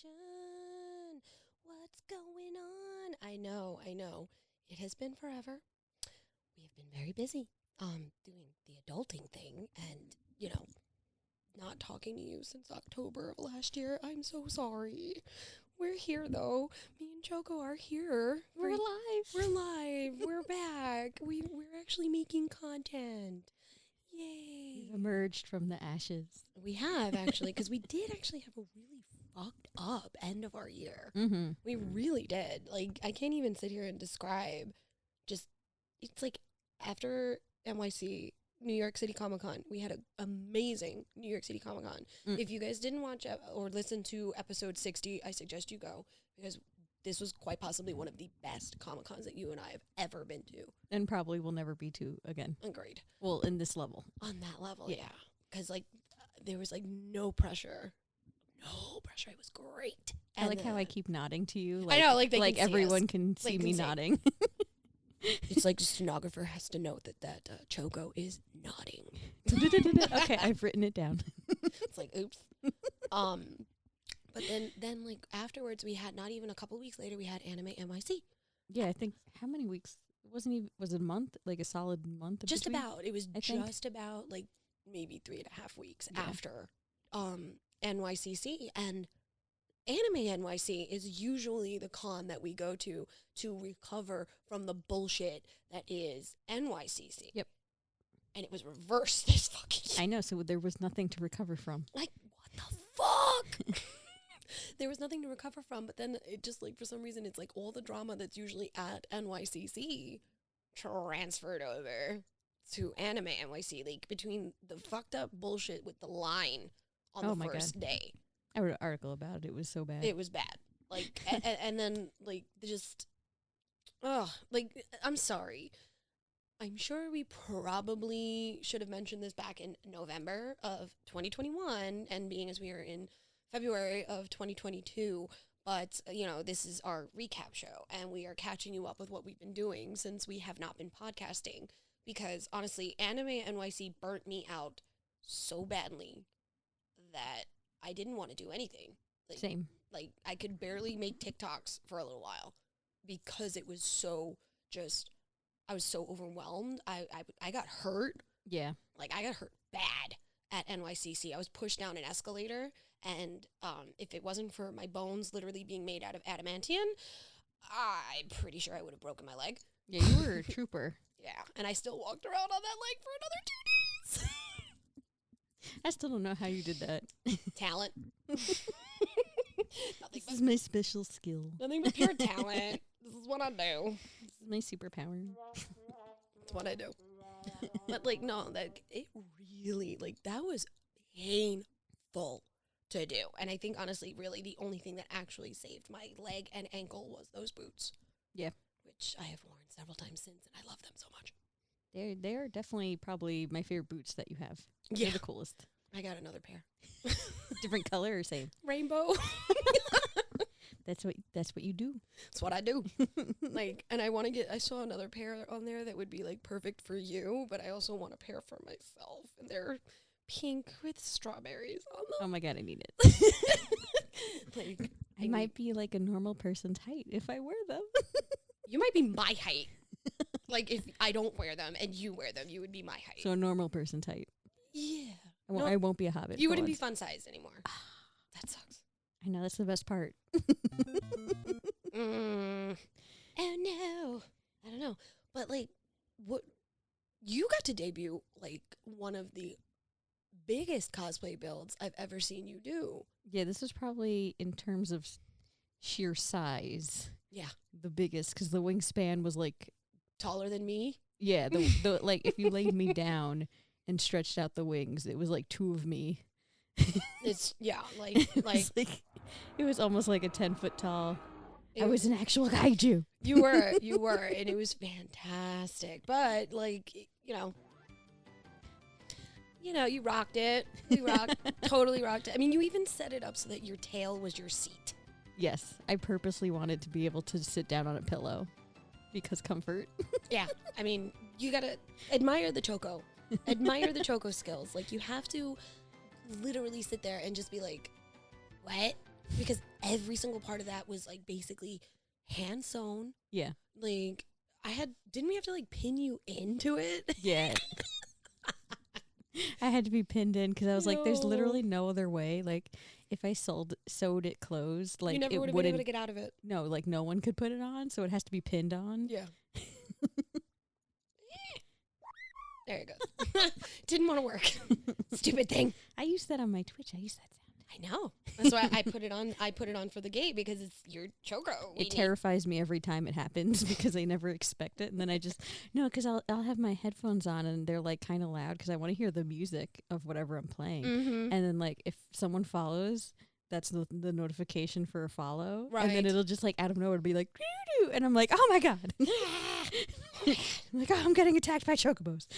connection. What's going on? I know. It has been forever. We have been very busy doing the adulting thing and, not talking to you since October of last year. I'm so sorry. We're here, though. Me and Choco are here. We're alive. We're live. We're back. We're actually making content. Yay. We've emerged from the ashes. We have, actually, because we did actually have a really fucked up end of our year. Mm-hmm. We really did. Like, I can't even sit here and describe it's like after NYC, New York City Comic Con, we had an amazing New York City Comic Con. If you guys didn't watch or listen to episode 60, I suggest you go, because this was quite possibly one of the best Comic Cons that you and I have ever been to. And probably will never be to again. Agreed. Well, in this level. On that level, yeah. Because, there was, no pressure. No pressure. It was great. I like how I keep nodding to you. I know, they can everyone see us. can see me nodding. It's like the stenographer has to note that Choco is nodding. Okay, I've written it down. It's like, oops. But then afterwards, we had not even a couple weeks later, we had Anime NYC. Yeah, I think how many weeks? It wasn't even, was it a month? Like a solid month? Just between? about. It was just about maybe 3.5 weeks after NYCC. And Anime NYC is usually the con that we go to recover from the bullshit that is NYCC. Yep. And it was reversed this fucking year. I know, so there was nothing to recover from. Like, what the fuck? There was nothing to recover from, but then it just, for some reason, it's all the drama that's usually at NYCC transferred over to Anime NYC. Between the fucked up bullshit with the line on the first day. I wrote an article about it. It was so bad. It was bad. And then, I'm sorry. I'm sure we probably should have mentioned this back in November of 2021, and being as we are in February of 2022, but, this is our recap show, and we are catching you up with what we've been doing since we have not been podcasting, because, honestly, Anime NYC burnt me out so badly that I didn't want to do anything. Same. I could barely make TikToks for a little while because it was so I was so overwhelmed. I got hurt. Yeah. I got hurt bad at NYCC. I was pushed down an escalator, and if it wasn't for my bones literally being made out of adamantium, I'm pretty sure I would have broken my leg. Yeah, you were a trooper. Yeah, and I still walked around on that leg for another 2 days. I still don't know how you did that. Talent. This is my special skill. Nothing but pure talent. This is what I do. This is my superpower. That's what I do. But, no, it really, that was painful to do. And I think, honestly, really the only thing that actually saved my leg and ankle was those boots. Yeah. Which I have worn several times since, and I love them so much. They're definitely probably my favorite boots that you have. Yeah. They're the coolest. I got another pair. Different color or same? Rainbow. That's what you do. That's what I do. And I saw another pair on there that would be perfect for you, but I also want a pair for myself. And they're pink with strawberries on them. Oh my God, I need it. I might be a normal person's height if I wear them. You might be my height. If I don't wear them and you wear them, you would be my height. So a normal person's height. Yeah. I won't be a hobbit. You wouldn't be fun size anymore. That sucks. I know, that's the best part. Oh no. I don't know. But what you got to debut one of the biggest cosplay builds I've ever seen you do. Yeah, this is probably in terms of sheer size. Yeah. The biggest, because the wingspan was taller than me. Yeah, the if you laid me down and stretched out the wings, it was 2 of me. It's it was almost like a 10-foot tall. I was an actual kaiju. You were, and it was fantastic. But you rocked it. You totally rocked it. I mean, you even set it up so that your tail was your seat. Yes, I purposely wanted to be able to sit down on a pillow because comfort. Yeah, I mean, you gotta admire the Choco. Admire the Choco skills. You have to literally sit there and just be what? Because every single part of that was like basically hand sewn. Yeah. Like didn't we have to like pin you into it? Yeah. I had to be pinned in because I was like, there's literally no other way. Like, if I sewed it closed, like, you never would have been able to get out of it. No, like, no one could put it on, so it has to be pinned on. Yeah. There it goes. Didn't want to work. Stupid thing. I used that on my Twitch. I used that sound. I know. That's why I put it on. I put it on for the gate because it's your Choco. It terrifies me every time it happens because I never expect it, and then because I'll have my headphones on and they're like kind of loud because I want to hear the music of whatever I'm playing, and then like if someone follows, that's the notification for a follow, right? And then it'll just like out of nowhere be like, doo-doo, and I'm like, oh my god, I'm like, oh, I'm getting attacked by chocobos.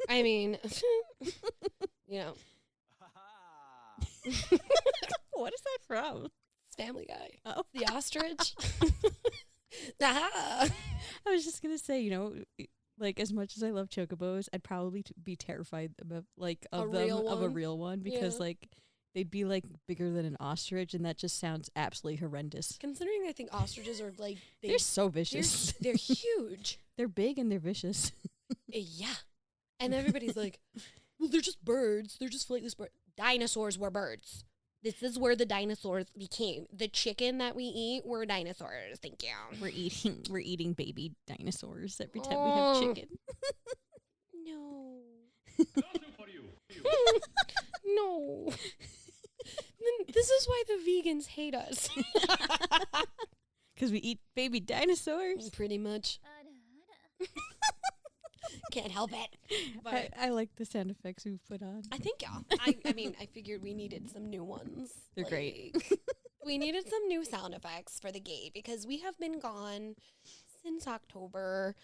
I mean, you know. What is that from? It's Family Guy. Oh, the ostrich. Aha! I was just gonna say, like as much as I love chocobos, I'd probably be terrified about of a real one because like they'd be like bigger than an ostrich, and that just sounds absolutely horrendous. Considering I think ostriches are like they're so vicious. They're huge. They're big and they're vicious. Yeah, and everybody's like, well, they're just birds. They're just flightless birds. Dinosaurs were birds. This is where the dinosaurs became. The chicken that we eat were dinosaurs. Thank you. We're eating baby dinosaurs every time we have chicken. No. No. This is why the vegans hate us. Because we eat baby dinosaurs. Pretty much. Can't help it. But I like the sound effects we've put on. I think, yeah. I mean, I figured we needed some new ones. They're great. We needed some new sound effects for the gate because we have been gone since October.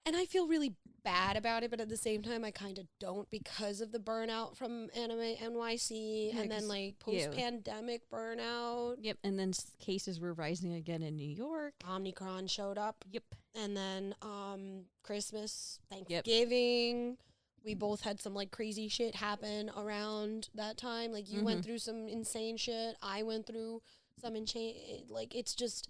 And I feel really bad about it, but at the same time, I kind of don't because of the burnout from Anime NYC and then, like, post-pandemic burnout. Yep, and then cases were rising again in New York. Omicron showed up. Yep. And then Christmas, Thanksgiving. We both had some, like, crazy shit happen around that time. Like, you went through some insane shit. I went through some insane... Like, it's just...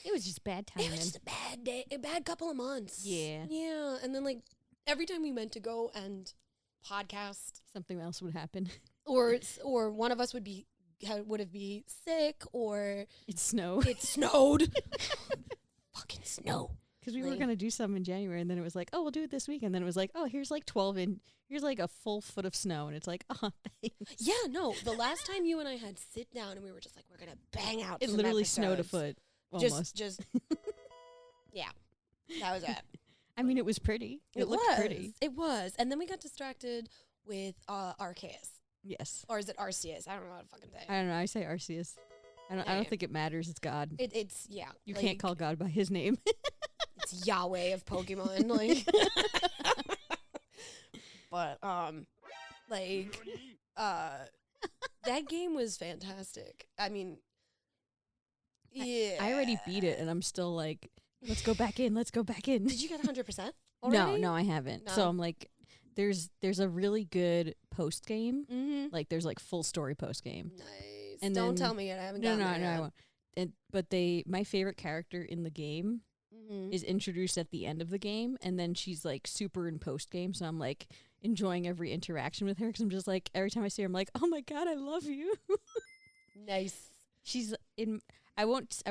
It was just bad timing. It was just a bad day, a bad couple of months. Yeah. Yeah. And then, like, every time we went to go and podcast, something else would happen. Or one of us would have be sick, or it snowed. It snowed. Fucking snow. Because we were going to do something in January, and then it was like, oh, we'll do it this week. And then it was like, oh, here's like 12 and here's like a full foot of snow. And it's like, oh, thanks. Yeah, no. The last time you and I had sit down and we were just like, we're going to bang out it some literally episodes. Snowed a foot. Almost. Just yeah. That was it. I mean, it was pretty. It looked pretty. It was. And then we got distracted with Arceus. Yes. Or is it Arceus? I don't know how to fucking say. I don't know. I say Arceus. I don't think it matters. It's God. It's yeah. You can't call God by his name. It's Yahweh of Pokemon. Like but that game was fantastic. I mean, yeah. I already beat it, and I'm still like, let's go back in. Let's go back in. Did you get 100% already? No, I haven't. No. So I'm like, there's a really good post game. Mm-hmm. Like there's like full story post game. Nice. And don't tell me yet. I haven't gotten there yet. I won't. But my favorite character in the game is introduced at the end of the game, and then she's like super in post game. So I'm like enjoying every interaction with her because I'm just like every time I see her, I'm like, oh my god, I love you. Nice. She's in. I won't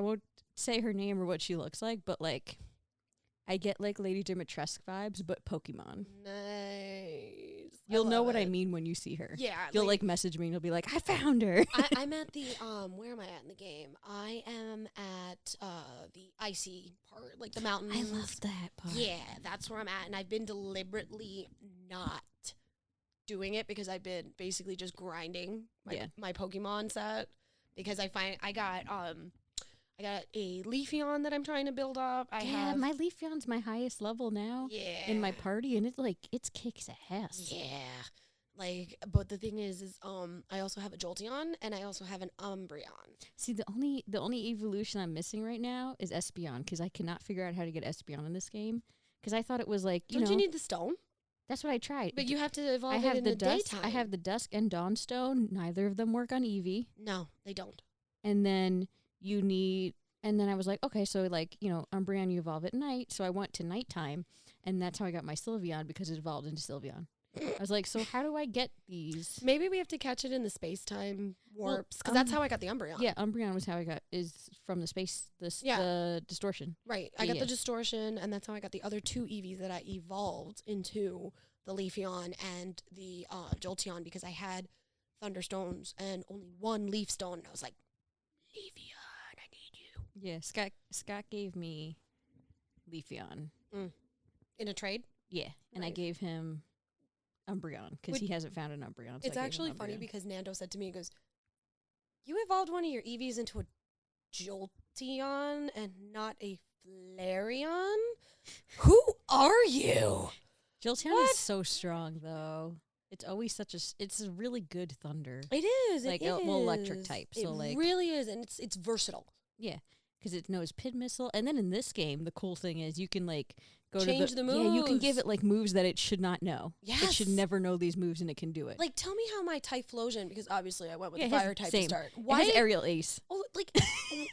say her name or what she looks like, but like I get like Lady Dimitrescu vibes, but Pokemon. Nice. You'll know what I mean when you see her. Yeah. You'll like message me and you'll be like, I found her. I'm at the where am I at in the game? I am at the icy part, like the mountains. I love that part. Yeah, that's where I'm at, and I've been deliberately not doing it because I've been basically just grinding my Pokemon set because I got a Leafeon that I'm trying to build up. My Leafeon's my highest level now in my party, and it's kicks ass. Yeah. Like, but the thing is I also have a Jolteon, and I also have an Umbreon. See, the only evolution I'm missing right now is Espeon, because I cannot figure out how to get Espeon in this game, because I thought it was like, Don't you need the stone? That's what I tried. But you have to evolve it in the daytime. I have the Dusk and Dawn Stone. Neither of them work on Eevee. No, they don't. and then and then I was like, okay, so like, Umbreon, you evolve at night. So I went to nighttime, and that's how I got my Sylveon, because it evolved into Sylveon. I was like, so how do I get these? Maybe we have to catch it in the space-time warps, because that's how I got the Umbreon. Yeah, Umbreon was how I got, is from the space, the distortion. Right. I got the distortion, and that's how I got the other 2 Eevees that I evolved into the Leafeon and the Jolteon, because I had Thunderstones and only 1 Leaf Stone. And I was like, Leafeon, I need you. Yeah, Scott gave me Leafeon. In a trade? Yeah, and I gave him Umbreon, because he hasn't found an Umbreon. So it's actually funny, because Nando said to me, he goes, you evolved one of your Eevees into a Jolteon and not a Flareon? Who are you? Jolteon is so strong, though. It's always it's a really good Thunder. It is. Like, electric type. So it really is, and it's versatile. Yeah, because it knows Pid Missile. And then in this game, the cool thing is you can, like, change the moves. Yeah, you can give it, like, moves that it should not know. Yes. It should never know these moves, and it can do it. Like, tell me how my Typhlosion, because obviously I went with the fire type to start. Why? It has Aerial Ace. Oh, like,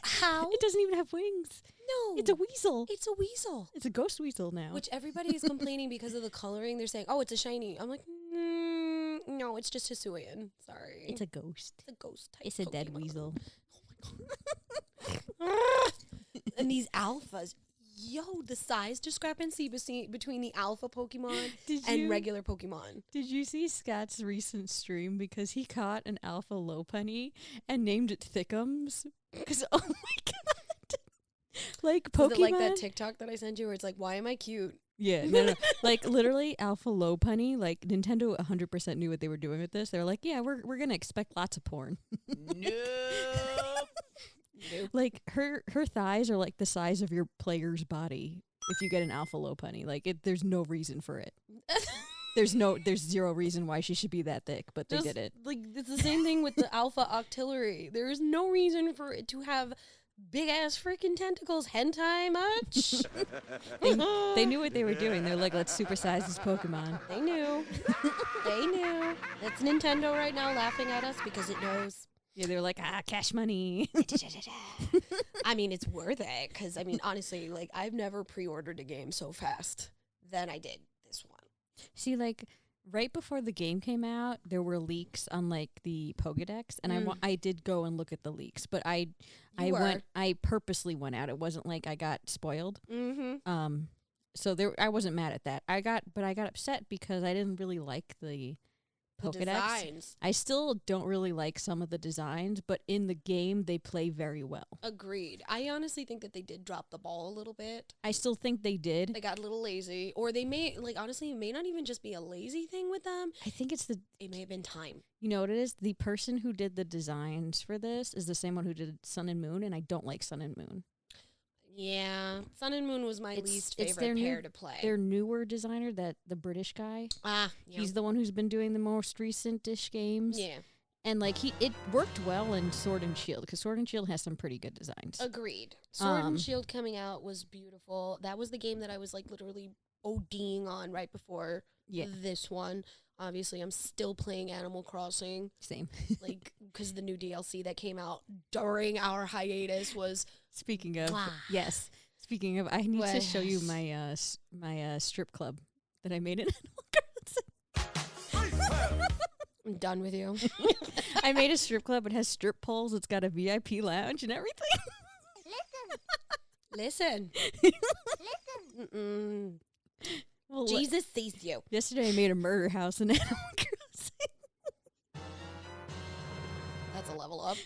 how? It doesn't even have wings. No. It's a weasel. It's a weasel. It's a ghost weasel now. Which everybody is complaining because of the coloring. They're saying, oh, it's a shiny. I'm like, no, it's just Hisuian. Sorry. It's a ghost. It's a ghost type It's a Pokemon. dead weasel. Oh, my God. And these alphas. Yo, the size discrepancy between the alpha Pokemon and regular Pokemon. Did you see Scott's recent stream? Because he caught an alpha Lopunny and named it Thickums. Because, oh my God. Like, Pokemon. Is it like that TikTok that I sent you where it's like, why am I cute? Yeah, no. Like, literally, Alpha Lopunny, like, Nintendo 100% knew what they were doing with this. They were like, yeah, we're going to expect lots of porn. Nope. Like, her thighs are, like, the size of your player's body if you get an Alpha Lopunny. Like, there's no reason for it. There's zero reason why she should be that thick, but they did it. Like, it's the same thing with the Alpha Octillery. There is no reason for it to have big-ass freaking tentacles. Hentai much? They knew what they were doing. They're like, let's supersize this Pokemon. They knew. They knew. It's Nintendo right now laughing at us because it knows. Yeah, they're like, cash money. I mean, it's worth it because, I mean, honestly, like, I've never pre-ordered a game so fast than I did this one. See, like, right before the game came out, there were leaks on, like, the Pokédex, and I did go and look at the leaks, but I purposely went out. It wasn't like I got spoiled. Mm-hmm. So I wasn't mad at that. I got upset because I didn't really like the Pokédex. Designs. I still don't really like some of the designs, but in the game they play very well. Agreed. I honestly think that they did drop the ball a little bit. I still think they did. They got a little lazy, or they may, like, honestly, it may not even just be a lazy thing with them. I think it may have been time. You know what it is? The person who did the designs for this is the same one who did Sun and Moon, and I don't like Sun and Moon. Yeah, Sun and Moon was my least favorite pair to play. Their newer designer, the British guy. Yeah. He's the one who's been doing the most recent-ish games. Yeah. And, like, it worked well in Sword and Shield, because Sword and Shield has some pretty good designs. Agreed. Sword and Shield coming out was beautiful. That was the game that I was, like, literally ODing on right before this one. Obviously, I'm still playing Animal Crossing. Same. Like, because the new DLC that came out during our hiatus was... Speaking of, yes. Speaking of, I need to show you my my strip club that I made in Animal Crossing. I'm done with you. I made a strip club. It has strip poles. It's got a VIP lounge and everything. Listen. Mm-mm. Well, Jesus sees you. Yesterday I made a murder house in Animal Crossing. That's a level up.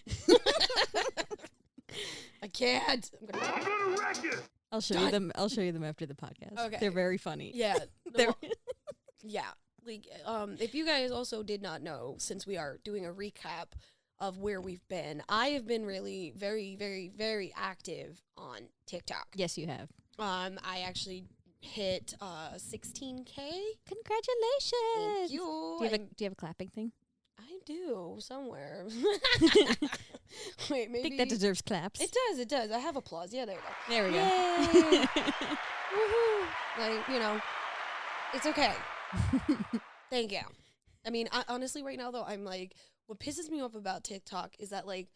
I can't. I'm gonna wreck you. I'll show you them. I'll show you them after the podcast. Okay. They're very funny. Yeah. Yeah. Like, if you guys also did not know, since we are doing a recap of where we've been, I have been really very, very, very active on TikTok. Yes, you have. I actually hit 16K. Congratulations. Thank you. Do you have a clapping thing? I do somewhere. Wait, maybe I think that deserves claps. It does. I have applause. Yeah, there we go. There we go. Woohoo! Like, you know, it's okay. Thank you. I mean, honestly, right now though, I'm like, what pisses me off about TikTok is that, like,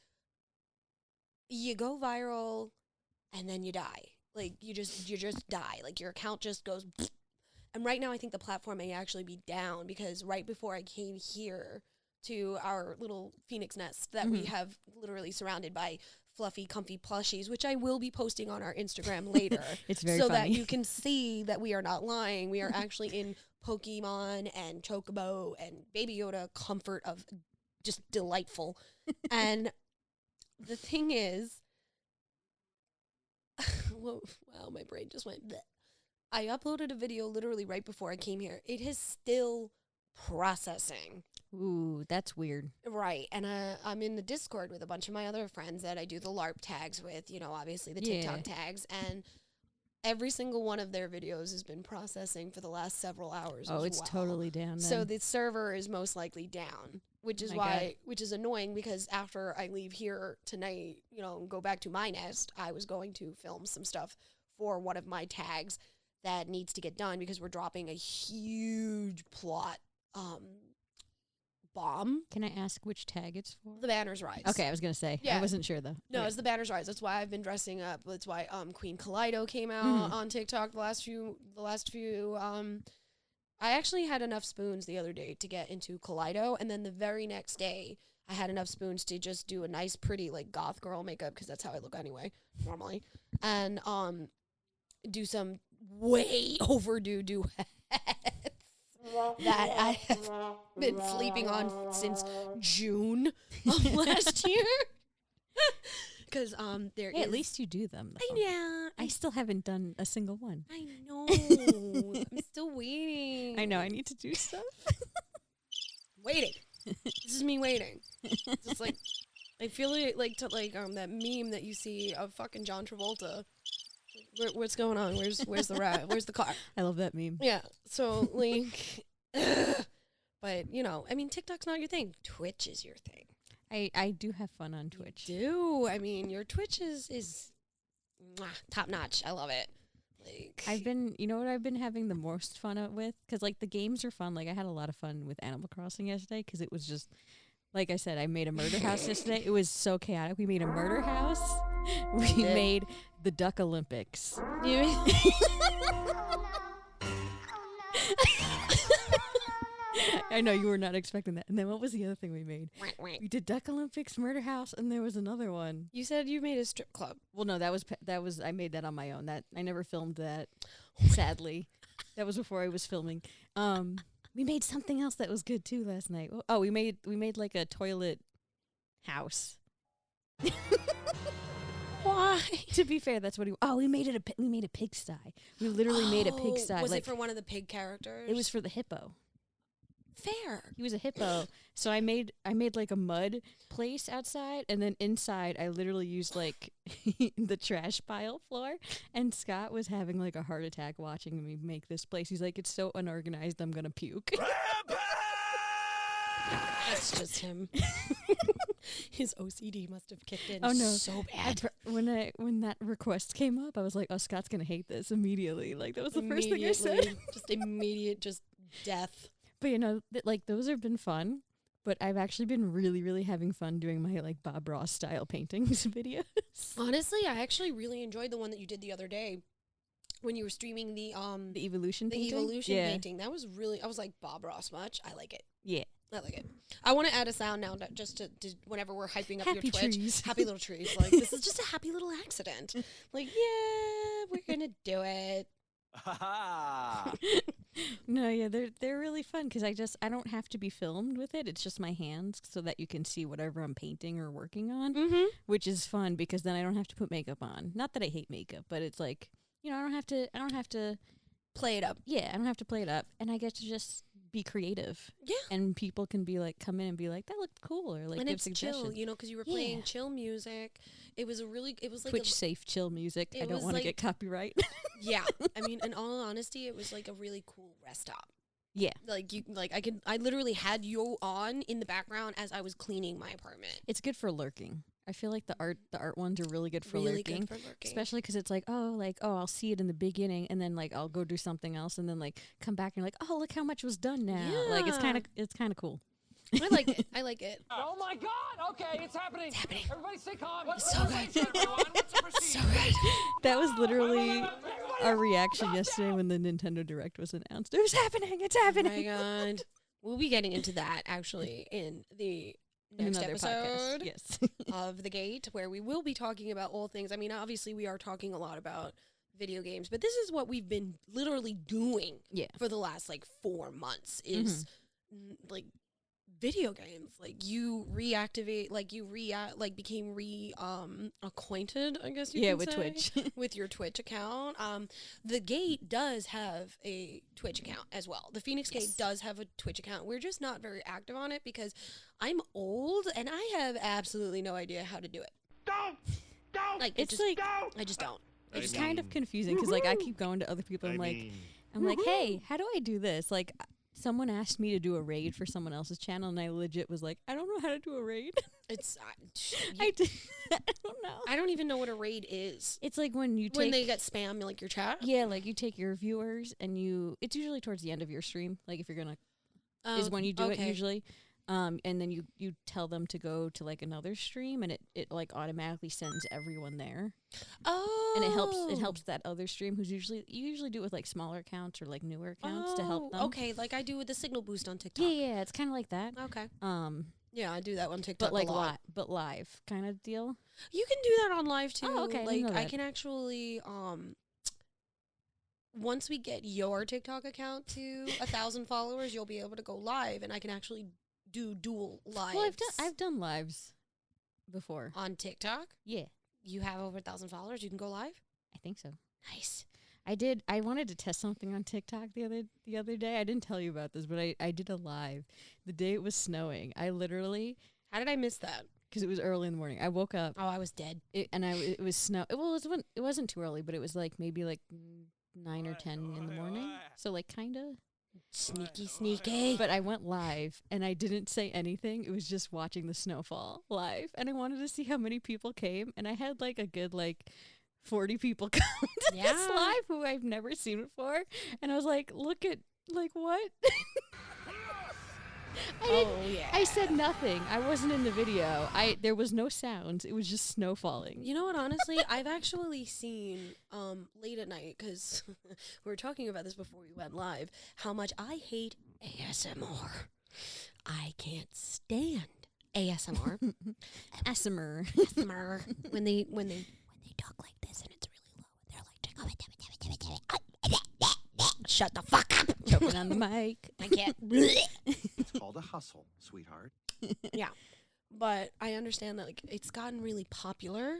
you go viral and then you die. Like, you just die. Like, your account just goes. And right now, I think the platform may actually be down because right before I came here to our little phoenix nest that we have literally surrounded by fluffy, comfy plushies, which I will be posting on our Instagram later. It's very so funny. that you can see that we are not lying. We are actually in Pokemon and Chocobo and Baby Yoda comfort of just delightful. And the thing is, wow, my brain just went bleh. I uploaded a video literally right before I came here. It is still processing. Ooh, that's weird. Right. And I'm in the Discord with a bunch of my other friends that I do the LARP tags with, you know, obviously the TikTok tags. And every single one of their videos has been processing for the last several hours. Oh, it's totally down then. So the server is most likely down, which is which is annoying because after I leave here tonight, you know, and go back to my nest, I was going to film some stuff for one of my tags that needs to get done because we're dropping a huge plot bomb. Can I ask which tag it's for? The Banners Rise. Okay, I was going to say. Yeah. I wasn't sure, though. No, it's the Banners Rise. That's why I've been dressing up. That's why Queen Kaleido came out on TikTok the last few I actually had enough spoons the other day to get into Kaleido, and then the very next day I had enough spoons to just do a nice pretty like goth girl makeup because that's how I look anyway normally. And do some way overdue duets that I have been sleeping on since June of last year. Because at least you do them, though. Yeah. I still haven't done a single one. I know. I'm still waiting. I know. I need to do stuff. Waiting. This is me waiting. Just like, I feel like that meme that you see of fucking John Travolta. What's going on? Where's the ride? Where's the car? I love that meme. Yeah. So like, but you know, I mean, TikTok's not your thing. Twitch is your thing. I do have fun on Twitch. You do. I mean, your Twitch is top notch. I love it. Like, you know what I've been having the most fun with? Because like the games are fun. Like I had a lot of fun with Animal Crossing yesterday because it was just, like I said, I made a murder house yesterday. It was so chaotic. We made a murder house. We made the Duck Olympics. I know you were not expecting that. And then what was the other thing we made? We did Duck Olympics, murder house, and there was another one. You said you made a strip club. Well, no, that was I made that on my own. That I never filmed that. Sadly, that was before I was filming. We made something else that was good too last night. Oh, we made like a toilet house. Why? To be fair, that's what we made it. We made a pigsty. We literally made a pigsty. Was it for one of the pig characters? It was for the hippo. Fair. He was a hippo. So I made like a mud place outside, and then inside I literally used like the trash pile floor. And Scott was having like a heart attack watching me make this place. He's like, "It's so unorganized, I'm gonna puke." That's just him. His OCD must have kicked in. Oh no, so bad. When that request came up, I was like, "Oh, Scott's gonna hate this immediately." Like that was the first thing I said. Just immediate, just death. But you know, like those have been fun. But I've actually been really, really having fun doing my like Bob Ross style paintings videos. Honestly, I actually really enjoyed the one that you did the other day when you were streaming the evolution painting. Painting. That was really. I was like, Bob Ross much? I like it. Yeah. I like it. I want to add a sound now just to whenever we're hyping up happy your Twitch. Trees. Happy little trees. Like, this is just a happy little accident. Like, yeah, we're going to do it. No, yeah, they're really fun because I don't have to be filmed with it. It's just my hands so that you can see whatever I'm painting or working on, which is fun because then I don't have to put makeup on. Not that I hate makeup, but it's like, you know, I don't have to play it up. Yeah, I don't have to play it up, and I get to just be creative. Yeah, and people can be like, come in and be like, that looked cool, or like, and give it's suggestions. chill, you know, because you were playing chill music. It was like Twitch safe chill music. I don't want to get copyright. Yeah, I mean, in all honesty, it was like a really cool rest stop. Yeah, I literally had you on in the background as I was cleaning my apartment. It's good for lurking. I feel like the art ones are really good for lurking. Especially because it's like, I'll see it in the beginning, and then like I'll go do something else, and then like come back and like, oh, look how much was done now. Yeah. Like it's kind of cool. I like it. I like it. Oh my God! Okay, it's happening. It's happening. Everybody stay calm. It's so good. So good. That was literally our reaction yesterday when the Nintendo Direct was announced. It was happening. It's happening. Oh my God. We'll be getting into that actually in the next Another episode podcast. Yes. of The Gate, where we will be talking about all things. I mean, obviously we are talking a lot about video games, but this is what we've been literally doing for the last like 4 months is like video games. Like you reactivate, like you became acquainted, I guess you can with say, Twitch. with your Twitch account. The Gate does have a Twitch account as well. The Feinics Gate does have a Twitch account. We're just not very active on it because I'm old and I have absolutely no idea how to do it. Don't! Like It's just, like I just don't. it's kind of confusing because like I keep going to other people. I'm like, hey, how do I do this? Like, someone asked me to do a raid for someone else's channel, and I legit was like, I don't know how to do a raid. It's I don't know. I don't even know what a raid is. It's like when you take, When they get spam like your chat. yeah, like you take your viewers and it's usually towards the end of your stream. Like if you're gonna is when you do it usually. And then you tell them to go to like another stream, and it like automatically sends everyone there. Oh, And it helps that other stream who's you usually do it with like smaller accounts or like newer accounts to help them. Okay, like I do with the signal boost on TikTok. Yeah, it's kind of like that. Okay. Yeah, I do that on TikTok but like a lot. live kind of deal. You can do that on live too. Oh, okay, I didn't Like know I that. can actually once we get your TikTok account to 1,000 followers, you'll be able to go live, and I can actually do dual lives. Well, I've done lives before on TikTok. Yeah, You have over 1,000 followers. You can go live. I think so. Nice. I wanted to test something on TikTok the other day. I didn't tell you about this, but I did a live the day it was snowing. I literally, How did I miss that? because it was early in the morning. I woke up. Oh, I was dead. It was snow. Well, it wasn't too early, but it was like maybe like 9 or 10 in the morning. So like kind of Sneaky. But I went live and I didn't say anything. It was just watching the snowfall live, and I wanted to see how many people came. And I had like a good 40 people come to this live who I've never seen before. And I was like, look at what? I said nothing. I wasn't in the video. There was no sounds. It was just snow falling. You know what, honestly, I've actually seen late at night, because we were talking about this before we went live, how much I hate ASMR. I can't stand ASMR. ASMR. When they talk like this and it's really low, and they're like, shut the fuck up. Choking on the mic. I can't. It's called a hustle, sweetheart. Yeah. But I understand that it's gotten really popular,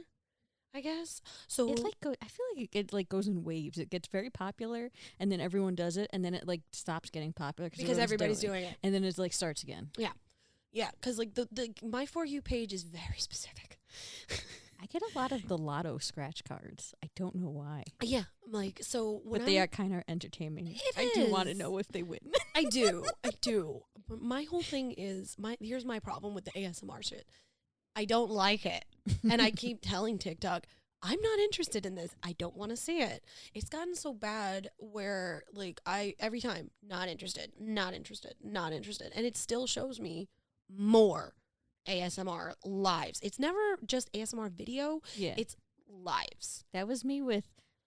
I guess. So It I feel like it goes in waves. It gets very popular, and then everyone does it, and then it stops getting popular because everybody's doing it, and then it starts again. Yeah, because the my For You page is very specific. I get a lot of the lotto scratch cards. I don't know why. Yeah, so when but they are kind of entertaining. I do want to know if they win. I do. But my whole thing is here's my problem with the ASMR shit. I don't like it, and I keep telling TikTok, I'm not interested in this. I don't want to see it. It's gotten so bad where I every time not interested, and it still shows me more ASMR lives. It's never just ASMR video. Yeah. It's lives. That was me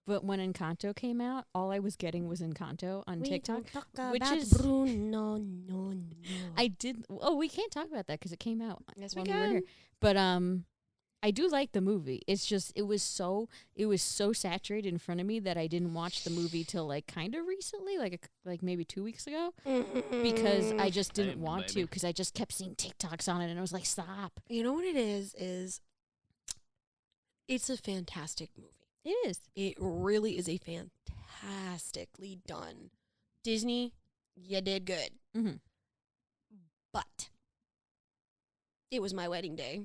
but when Encanto came out, all I was getting was Encanto on TikTok. Which is Bruno, no. I did. Oh, we can't talk about that because it came out. Yes, when we were can. here. But I do like the movie. It's just it was so saturated in front of me that I didn't watch the movie till kind of recently, like maybe 2 weeks ago, because I just didn't want to, because I just kept seeing TikToks on it, and I was like, stop. You know what it is it's a fantastic movie. It is. It really is a fantastically done. Disney, you did good. Mm-hmm. But it was my wedding day.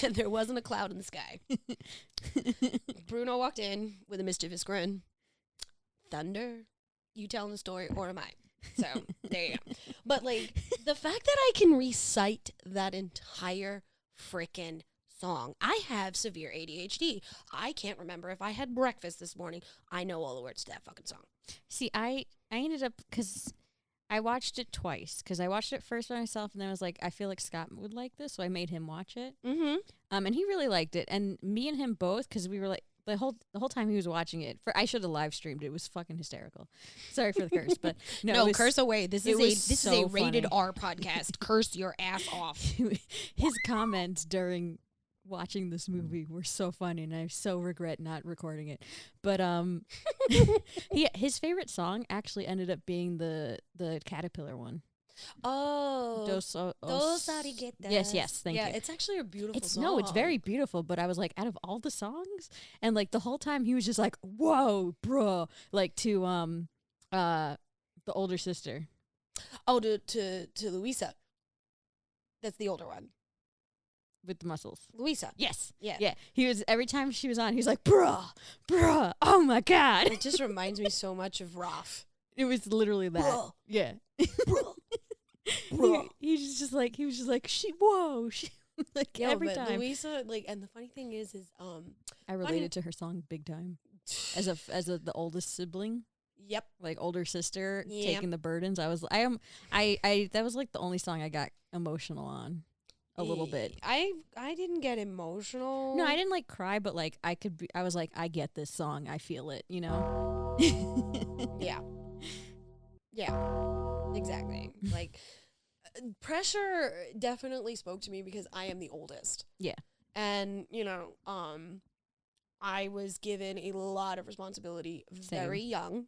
And there wasn't a cloud in the sky. Bruno walked in with a mischievous grin. Thunder? You telling the story, or am I? So, there you go. But, the fact that I can recite that entire frickin' song. I have severe ADHD. I can't remember if I had breakfast this morning. I know all the words to that fucking song. See, I ended up, because I watched it twice because I watched it first by myself, and then I was like, I feel like Scott would like this, so I made him watch it. Mm-hmm. And he really liked it, and me and him both, because we were like the whole time he was watching it. I should have live streamed it. It was fucking hysterical. Sorry for the curse, but no, No, it was, curse away. This is a so rated funny. R podcast. Curse your ass off. His comments during watching this movie were so funny, and I so regret not recording it. But his favorite song actually ended up being the Caterpillar one. Oh, Dos Arigetas. Yes, thank you. Yeah, it's actually a beautiful song. No, it's very beautiful, but I was like, out of all the songs, and like the whole time he was just like, whoa, bro, like to the older sister. Oh, to Luisa. That's the older one. With the muscles. Luisa. Yes. Yeah. Yeah. He was, every time she was on, he was like, bruh, oh my God. It just reminds me so much of Raph. It was literally that. Bruh. Yeah. Bruh. He was just like, whoa. Like Yeah, every but time. Luisa, like, and the funny thing is I related to her song big time. As the oldest sibling. Yep. Like older sister Yep. taking the burdens. That was like the only song I got emotional on a little bit. I didn't get emotional. No, I didn't like cry, but like I was like, I get this song. I feel it, you know? Yeah. Yeah. Exactly. Like pressure definitely spoke to me because I am the oldest. Yeah. And, I was given a lot of responsibility very young.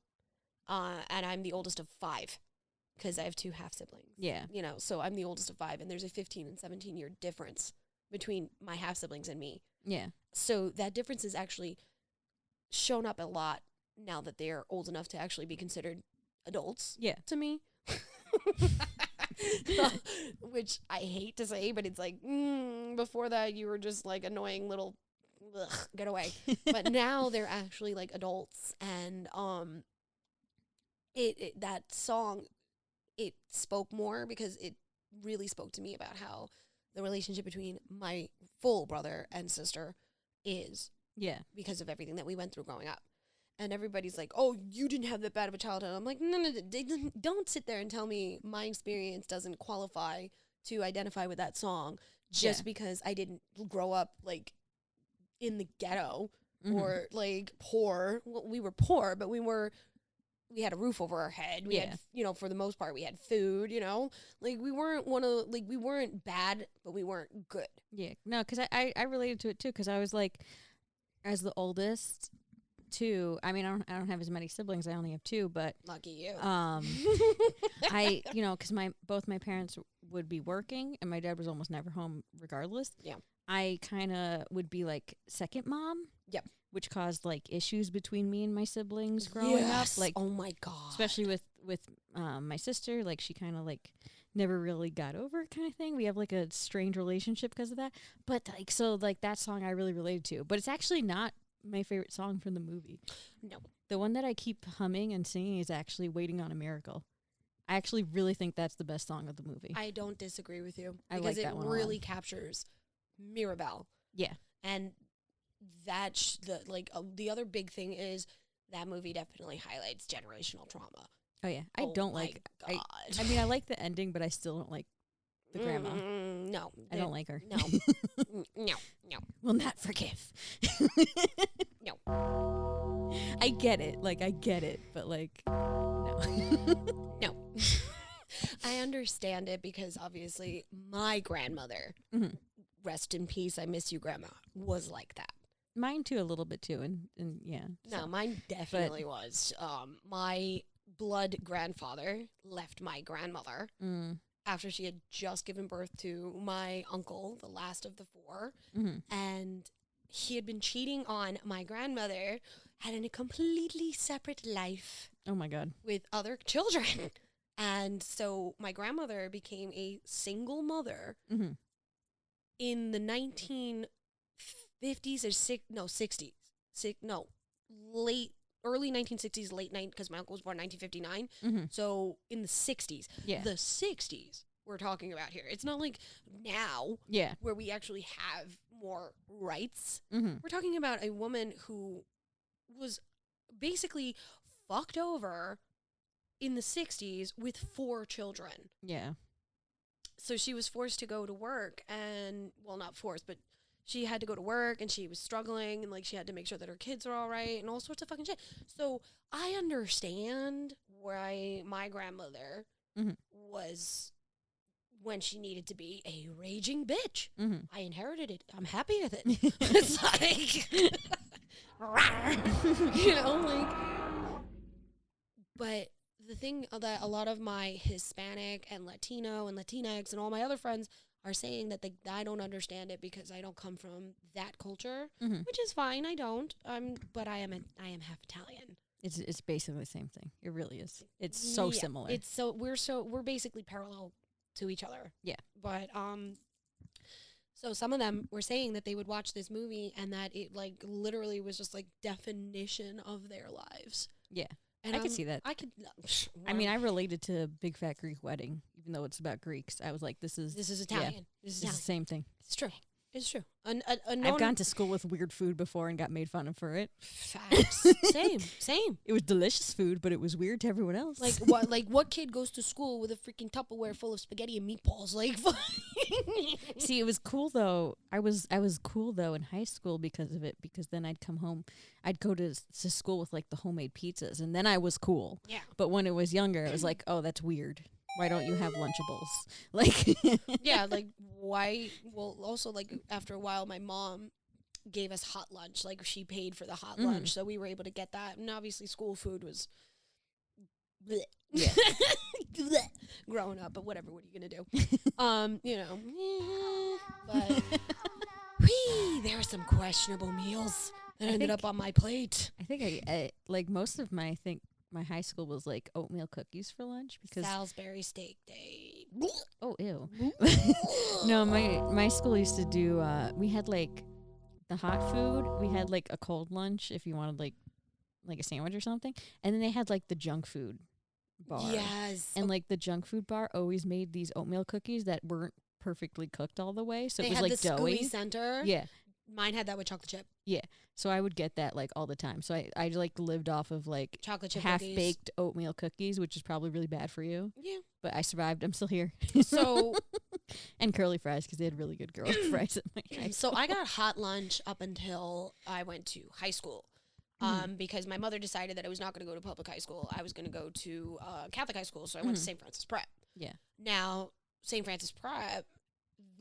And I'm the oldest of 5 because I have 2 half siblings. Yeah. So I'm the oldest of 5, and there's a 15 and 17 year difference between my half siblings and me. Yeah. So that difference is actually shown up a lot now that they're old enough to actually be considered adults. Yeah. To me. Which I hate to say, but it's like, before that you were just like annoying little, get away. But now they're actually like adults, and that song, it spoke more because it really spoke to me about how the relationship between my full brother and sister is. Yeah. Because of everything that we went through growing up. And everybody's like, oh, you didn't have that bad of a childhood. I'm like, no, don't sit there and tell me my experience doesn't qualify to identify with that song just because I didn't grow up, like, in the ghetto or, like, poor. Well, we were poor, but we had a roof over our head. We had, for the most part, we had food, Like, we weren't bad, but we weren't good. Yeah. No, because I related to it, too, because I was, like, as the oldest... 2. I mean, I don't have as many siblings. I only have 2, but lucky you. I, because both my parents would be working, and my dad was almost never home, regardless. Yeah, I kind of would be like second mom. Yep. Which caused like issues between me and my siblings growing up. Like, oh my God, especially with my sister. Like, she kind of like never really got over it, kind of thing. We have like a strange relationship because of that. But like, so like that song I really related to, but it's actually not my favorite song from the movie. No. The one that I keep humming and singing is actually Waiting on a Miracle. I actually really think that's the best song of the movie. I don't disagree with you. I because like that one it a really lot. captures Mirabelle. Yeah. And that's the other big thing is that movie definitely highlights generational trauma. Oh yeah. I don't like God. I mean, I like the ending, but I still don't like the grandma. No. I don't like her. No. No. Will not forgive. No. I get it. Like, I get it. But, like, no. No. I understand it because, obviously, my grandmother, rest in peace, I miss you, Grandma, was like that. Mine, too, a little bit, too. And yeah. No, mine definitely was. My blood grandfather left my grandmother after she had just given birth to my uncle, the last of the 4. And he had been cheating on my grandmother, had a completely separate life. Oh, my God. With other children. And so my grandmother became a single mother in the 1950s or 60s. Early 1960s, late 90s, because my uncle was born in 1959. So in the 60s. Yeah. The 60s we're talking about here. It's not like now where we actually have more rights. We're talking about a woman who was basically fucked over in the 60s with 4 children. Yeah. So she was forced to go to work and, well, not forced, but she had to go to work and she was struggling and, like, she had to make sure that her kids are all right and all sorts of fucking shit. So I understand why my grandmother was when she needed to be a raging bitch. I inherited it. I'm happy with it. It's like, you know, like, but the thing that a lot of my Hispanic and Latino and Latinx and all my other friends are saying that I don't understand it because I don't come from that culture, which is fine. I don't. But I am half Italian. It's basically the same thing. It really is. It's so similar. We're basically parallel to each other. Yeah. But so some of them were saying that they would watch this movie and that it, like, literally was just like definition of their lives. Yeah. And I could see that. I mean, I related to Big Fat Greek Wedding, even though it's about Greeks. I was like, this is Italian. Yeah, This is the same thing. It's true. It's true. I've gone to school with weird food before and got made fun of for it. Facts. Same. It was delicious food, but it was weird to everyone else. Like what kid goes to school with a freaking Tupperware full of spaghetti and meatballs? Like, see, it was cool though. I was cool though in high school because of it. Because then I'd come home, I'd go to school with like the homemade pizzas, and then I was cool. Yeah. But when it was younger, it was like, oh, that's weird. Why don't you have Lunchables? Like, yeah, like why? Well, also like after a while, my mom gave us hot lunch. Like she paid for the hot lunch, so we were able to get that. And obviously, school food was bleh. Yeah. Bleh. Growing up, but whatever. What are you gonna do? You know. But there were some questionable meals that ended up on my plate. I think I like most of my high school was like oatmeal cookies for lunch because Salisbury steak day. Oh, ew. No, my school used to do we had like the hot food, we had like a cold lunch if you wanted like a sandwich or something, and then they had like the junk food bar. Yes. And like the junk food bar always made these oatmeal cookies that weren't perfectly cooked all the way, so they it was had like the doughy gooey center. Yeah. Mine had that with chocolate chip. Yeah. So I would get that like all the time. So I like lived off of like Chocolate chip half cookies. baked oatmeal cookies, which is probably really bad for you. Yeah. But I survived. I'm still here. So and curly fries because they had really good curly fries at my high school. So I got hot lunch up until I went to high school. Because my mother decided that I was not going to go to public high school. I was going to go to Catholic high school, so I went to St. Francis Prep. Yeah. Now, St. Francis Prep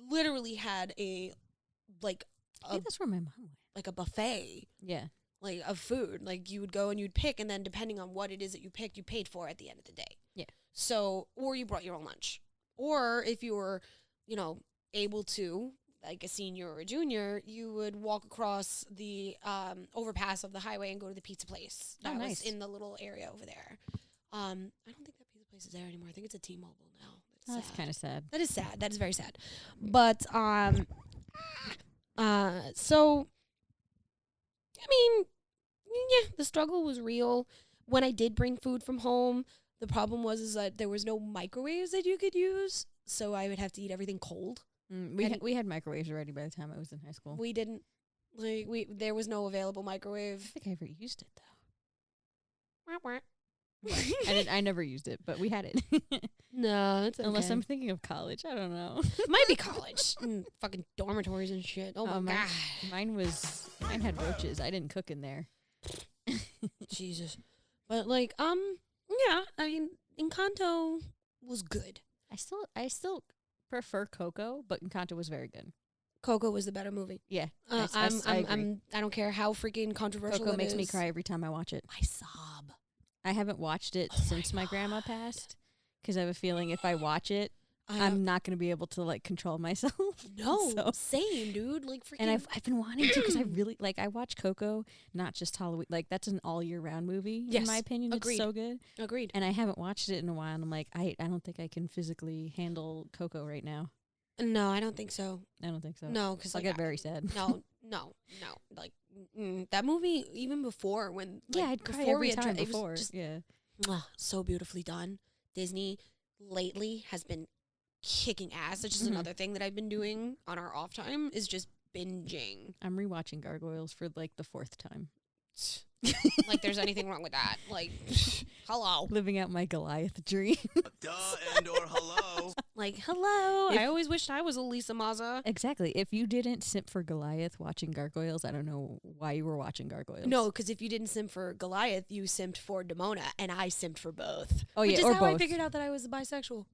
literally had I think that's where my mom went. Like a buffet. Yeah. Like of food. Like you would go and you'd pick, and then depending on what it is that you picked, you paid for at the end of the day. Yeah. So, or you brought your own lunch. Or if you were, able to, like a senior or a junior, you would walk across the overpass of the highway and go to the pizza place. That was in the little area over there. I don't think that pizza place is there anymore. I think it's a T-Mobile now. That's kind of sad. That is sad. That is very sad. But so I mean, yeah, the struggle was real. When I did bring food from home, the problem was that there was no microwaves that you could use, so I would have to eat everything cold. We had microwaves already by the time I was in high school. We didn't. There was no available microwave. I think I ever used it though. I never used it, but we had it. No, it's okay. Unless I'm thinking of college, I don't know. Might be college. Fucking dormitories and shit. Oh my god. Mine had roaches. I didn't cook in there. Jesus. But yeah, I mean, Encanto was good. I still prefer Coco, but Encanto was very good. Coco was the better movie. Yeah. I don't care how freaking controversial Coco it makes is. me cry every time I watch it. I sob. I haven't watched it since my grandma passed because I have a feeling if I watch it, I'm not going to be able to like control myself. No, same, dude. Like freaking. And I've been wanting to because I really I watch Coco, not just Halloween. Like that's an all year round movie. Yes, in my opinion. agreed. It's so good. Agreed. And I haven't watched it in a while. And I'm like, I don't think I can physically handle Coco right now. No, I don't think so. I don't think so. No, because I'll get very sad. No. Like that movie, even before when I'd cry every time before. Just, yeah, so beautifully done. Disney lately has been kicking ass. It's just another thing that I've been doing on our off time is just binging. I'm rewatching Gargoyles for like the 4th time. Like there's anything wrong with that. Like hello. Living out my Goliath dream. Duh and or hello. Like, hello. If- I always wished I was Elisa Maza. Exactly. If you didn't simp for Goliath watching Gargoyles, I don't know why you were watching Gargoyles. No, because if you didn't simp for Goliath, you simped for Demona, and I simped for both. Oh, Which yeah, is or how I both. figured out that I was bisexual.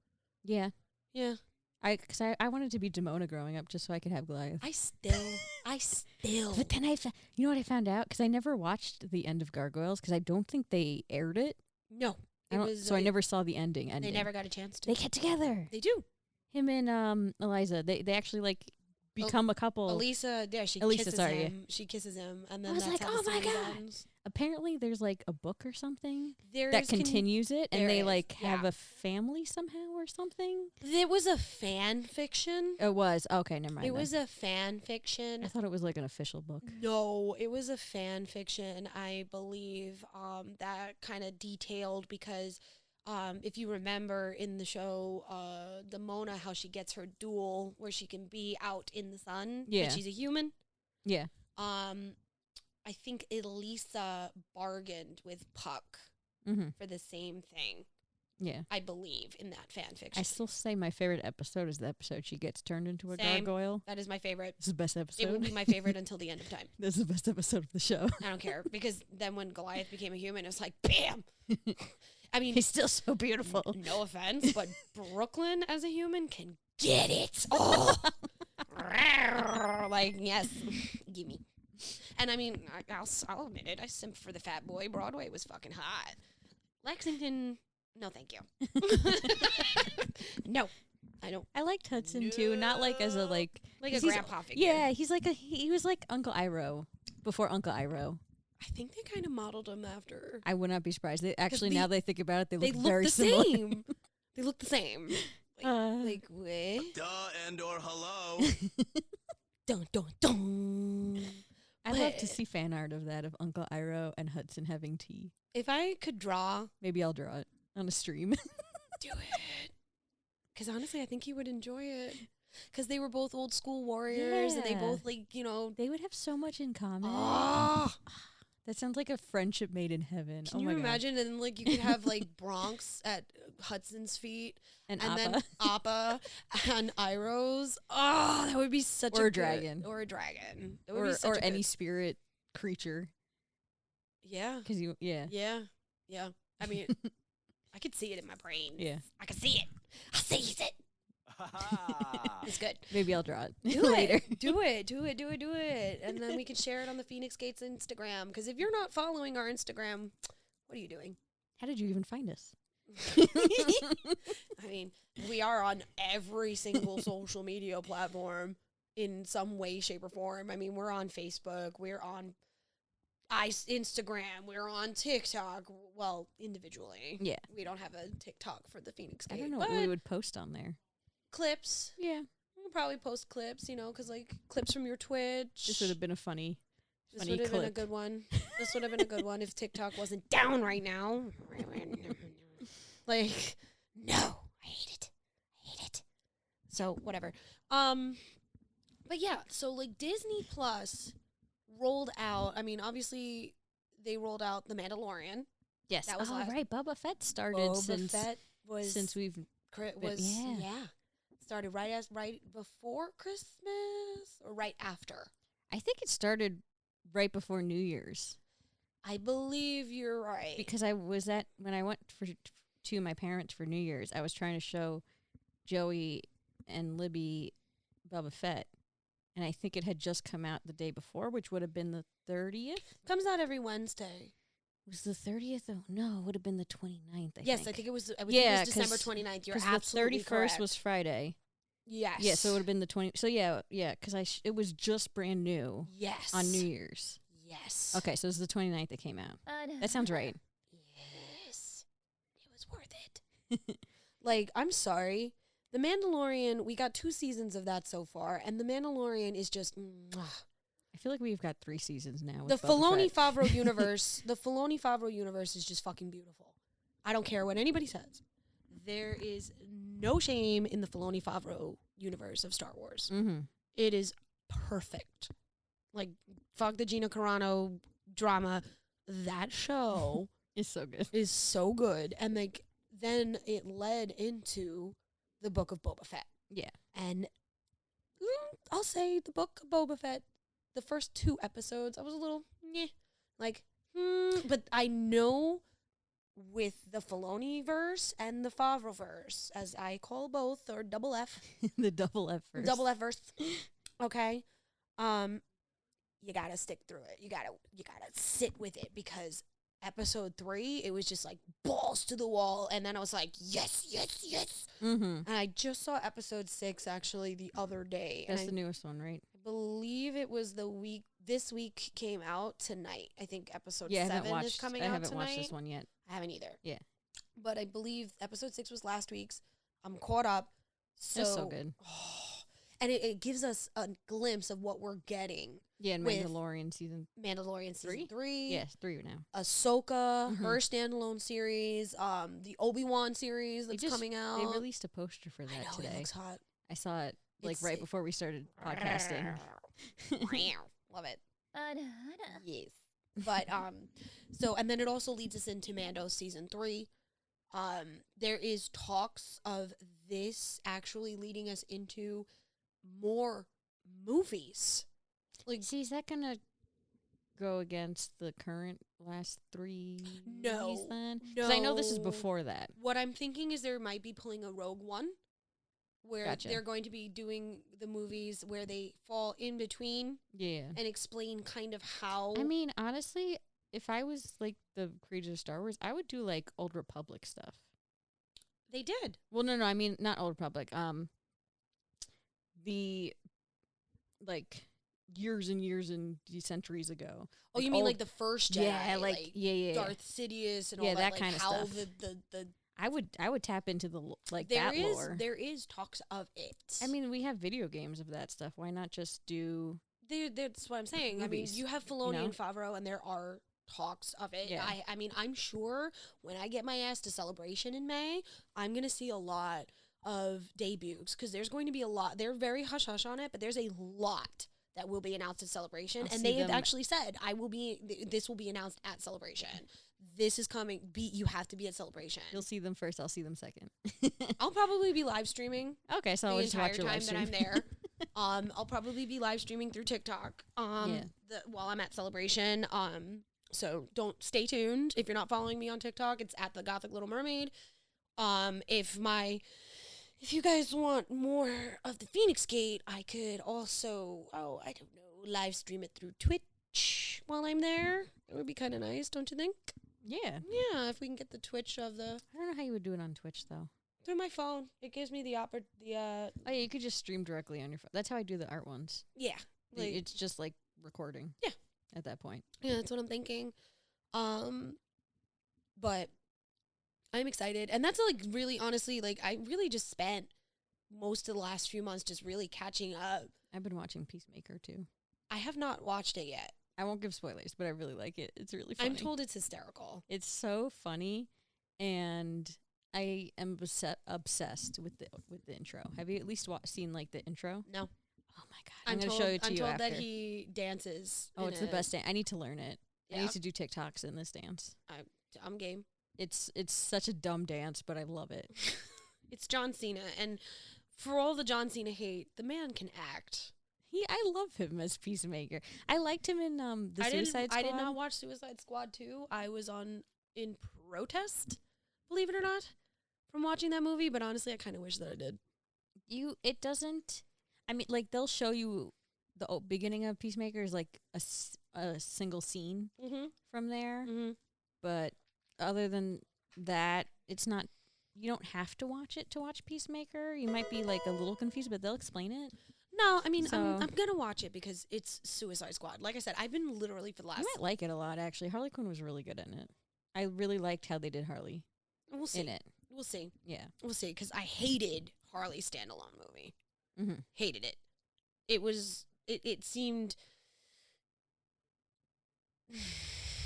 Yeah. Yeah. Because I wanted to be Demona growing up just so I could have Goliath. I still. But then you know what I found out? Because I never watched the end of Gargoyles because I don't think they aired it. No. I never saw the ending. They never got a chance to. They get together. They do. Him and Eliza. They actually like become a couple. Elisa, yeah, she Elisa, kisses sorry, him. She kisses him, and then I was that's like, how oh the my series God. ends. Apparently, there's like a book or something There that is continues it, and there they is, like have yeah. a family somehow or something. There was a fan fiction. It was okay. Never mind. It then. was a fan fiction. I thought it was like an official book. No, it was a fan fiction, I believe, that kind of detailed because if you remember in the show, the Mona, how she gets her duel where she can be out in the sun, Yeah. but she's a human. Yeah. I think Elisa bargained with Puck Mm-hmm. for the same thing, Yeah. I believe, in that fan fiction. I still say my favorite episode is the episode she gets turned into a Same. gargoyle. That is my favorite. This is the best It will episode. be my favorite until the end of time. This is the best episode of the show. I don't care because then when Goliath became a human, it was like, bam. I mean, He's still so beautiful. no offense, but Brooklyn as a human can get it. Oh, like yes, gimme. And I mean, I'll admit it. I simped for the Fat Boy. Broadway was fucking hot. Lexington, no, thank you. No, I don't I liked Hudson too, not like as a like like a 'cause he's- grandpa figure. Yeah, he was like Uncle Iroh before Uncle Iroh. I think they kind of modeled him after. I would not be surprised. They actually the- now they think about it, they They look look very the similar. same. They look the same. Like what? Duh and or hello. Dun dun dun. I'd love to But see fan art of that of Uncle Iroh and Hudson having tea. If I could draw, Maybe I'll draw it on a stream. do it. Because honestly, I think he would enjoy it. Because they were both old school warriors, and they Yeah. both like They would have so much in common. Oh, That sounds like a friendship made in heaven. can oh you my God. imagine? And like you could have like Bronx at Hudson's feet, And then Appa. Appa and Iroh's. Oh, that would be such Or a a dragon. or a dragon. That would be or such a any good- spirit creature. yeah, Because yeah. I mean, I could see it in my brain. Yeah. I could see it. I sees it. It's good. Maybe I'll draw it Do later. it. Do it. And then we can share it on the Feinics Gate's Instagram. Because if you're not following our Instagram, what are you doing? How did you even find us? I mean, we are on every single social media platform in some way, shape, or form. I mean, we're on Facebook. We're on Instagram. We're on TikTok. Well, individually. Yeah. We don't have a TikTok for the Feinics Gate. I don't know what but we would post on there. clips. Yeah. We'll probably post clips, because like clips from your Twitch. This would have been a funny This would have been a clip. good one. This would have been a good one if TikTok wasn't down right now. Like, no, I hate it. So whatever. But yeah, so like Disney Plus rolled out. I mean, obviously they rolled out The Mandalorian. Yes. That was oh, last- right. Boba Fett started Boba Fett was since we've yeah started right before Christmas or right after. I think it started right before New Year's I believe you're right. because I was when I went to my parents for New Year's. I was trying to show Joey and Libby Boba Fett, and I think it had just come out the day before, which would have been the 30th. Comes out every Wednesday. Was the 30th? Oh, no, it would have been the 29th, Yes, think. I think it was. Yeah, December 29th. You're 'cause absolutely the 31st correct. was Friday. Yes. Yeah, so it would have been the 20. So yeah, because it was just brand new Yes. on New Year's. Yes. Okay, so it was the 29th that came out. That sounds right. Yes. It was worth it. Like, I'm sorry. The Mandalorian, we got 2 seasons of that so far, and The Mandalorian is just mwah. I feel like we've got 3 seasons now. The With Boba Filoni Fett. Favreau universe. The Filoni Favreau universe is just fucking beautiful. I don't care what anybody says. There is no shame in the Filoni Favreau universe of Star Wars. Mm-hmm. It is perfect. Like, fuck the Gina Carano drama. That show It's so good. is so good. And like then it led into the Book of Boba Fett. Yeah. And I'll say the Book of Boba Fett, the first 2 episodes, I was a little, like, but I know with the Filoni verse and the Favreau verse, as I call both, or double F. The double F first. Double F verse. Okay. You gotta stick through it. You gotta sit with it, because episode 3, it was just like balls to the wall, and then I was like, yes. Mm-hmm. And I just saw episode 6 actually the other day. That's and the newest one, right? I believe it was this week came out tonight. I think episode 7 is coming out tonight. I haven't watched this one yet. I haven't either. Yeah. But I believe episode 6 was last week's. I'm caught up. It's so good. And it gives us a glimpse of what we're getting. Yeah, and with Mandalorian season season 3. Yes, 3 now. Ahsoka, her standalone series, the Obi-Wan series that's coming out. They released a poster for that I know, today. it looks hot. I saw it right before we started podcasting. Love it. Yes. But and then it also leads us into Mando season 3. There is talks of this actually leading us into more movies. Like, see, is that gonna go against the current last 3 No, movies then? Because I know this is before that. What I'm thinking is there might be pulling a Rogue One, where Gotcha. they're going to be doing the movies where they fall in between. Yeah. And explain kind of how. I mean, honestly, if I was like the creators of Star Wars, I would do like Old Republic stuff. They did. Well, no, I mean not Old Republic. The like years and years and centuries ago. Oh, you mean like the first Jedi? Yeah, like yeah. Darth Sidious and Yeah, all that, that kind of how stuff. The I would tap into the like there that is lore. there is talks of it. I mean, we have video games of that stuff. Why not just do? That's what I'm saying. Movies, I mean, you have Filoni and Favreau, and there are talks of it. Yeah. I mean, I'm sure when I get my ass to Celebration in May, I'm gonna see a lot of debuts, because there's going to be a lot. They're very hush hush on it, but there's a lot that will be announced at Celebration, and they have actually said this will be announced at Celebration. This is coming. You have to be at Celebration. You'll see them first. I'll see them second. I'll probably be live streaming. Okay, so I'll the just entire watch your time live stream. that I'm there. I'll probably be live streaming through TikTok. While I'm at Celebration. So stay tuned. If you're not following me on TikTok, it's at the Gothic Little Mermaid. If you guys want more of the Feinics Gate, I could also, live stream it through Twitch while I'm there. That would be kind of nice, don't you think? Yeah. Yeah, if we can get the Twitch of the... I don't know how you would do it on Twitch, though. Through my phone. It gives me the Oh, yeah, you could just stream directly on your phone. That's how I do the art ones. Yeah. Like, It's just like recording. Yeah. At that point. Yeah, that's what I'm thinking. But I'm excited. And that's like really, honestly, like I really just spent most of the last few months just really catching up. I've been watching Peacemaker, too. I have not watched it yet. I won't give spoilers, but I really like it. It's really funny. I'm told it's hysterical. It's so funny, and I am obsessed with the intro. Have you at least seen like the intro? No. Oh my god! I'm gonna show it to you after. I'm told that he dances. Oh, it's the best dance. I need to learn it. Yeah. I need to do TikToks in this dance. I'm game. It's such a dumb dance, but I love it. It's John Cena, and for all the John Cena hate, the man can act. I love him as Peacemaker. I liked him in the Suicide Squad. I did not watch Suicide Squad 2. I was in protest, believe it or not, from watching that movie. But honestly, I kind of wish that I did. It doesn't. I mean, like they'll show you the beginning of Peacemaker is like a single scene from there, but other than that, it's not. You don't have to watch it to watch Peacemaker. You might be like a little confused, but they'll explain it. No, I mean, I'm going to watch it because it's Suicide Squad. Like I said, I've been literally for the last... You might like it a lot, actually. Harley Quinn was really good in it. I really liked how they did Harley we'll see. in it. We'll see. Yeah. We'll see, because I hated Harley's standalone movie. Mm-hmm. Hated it. It seemed...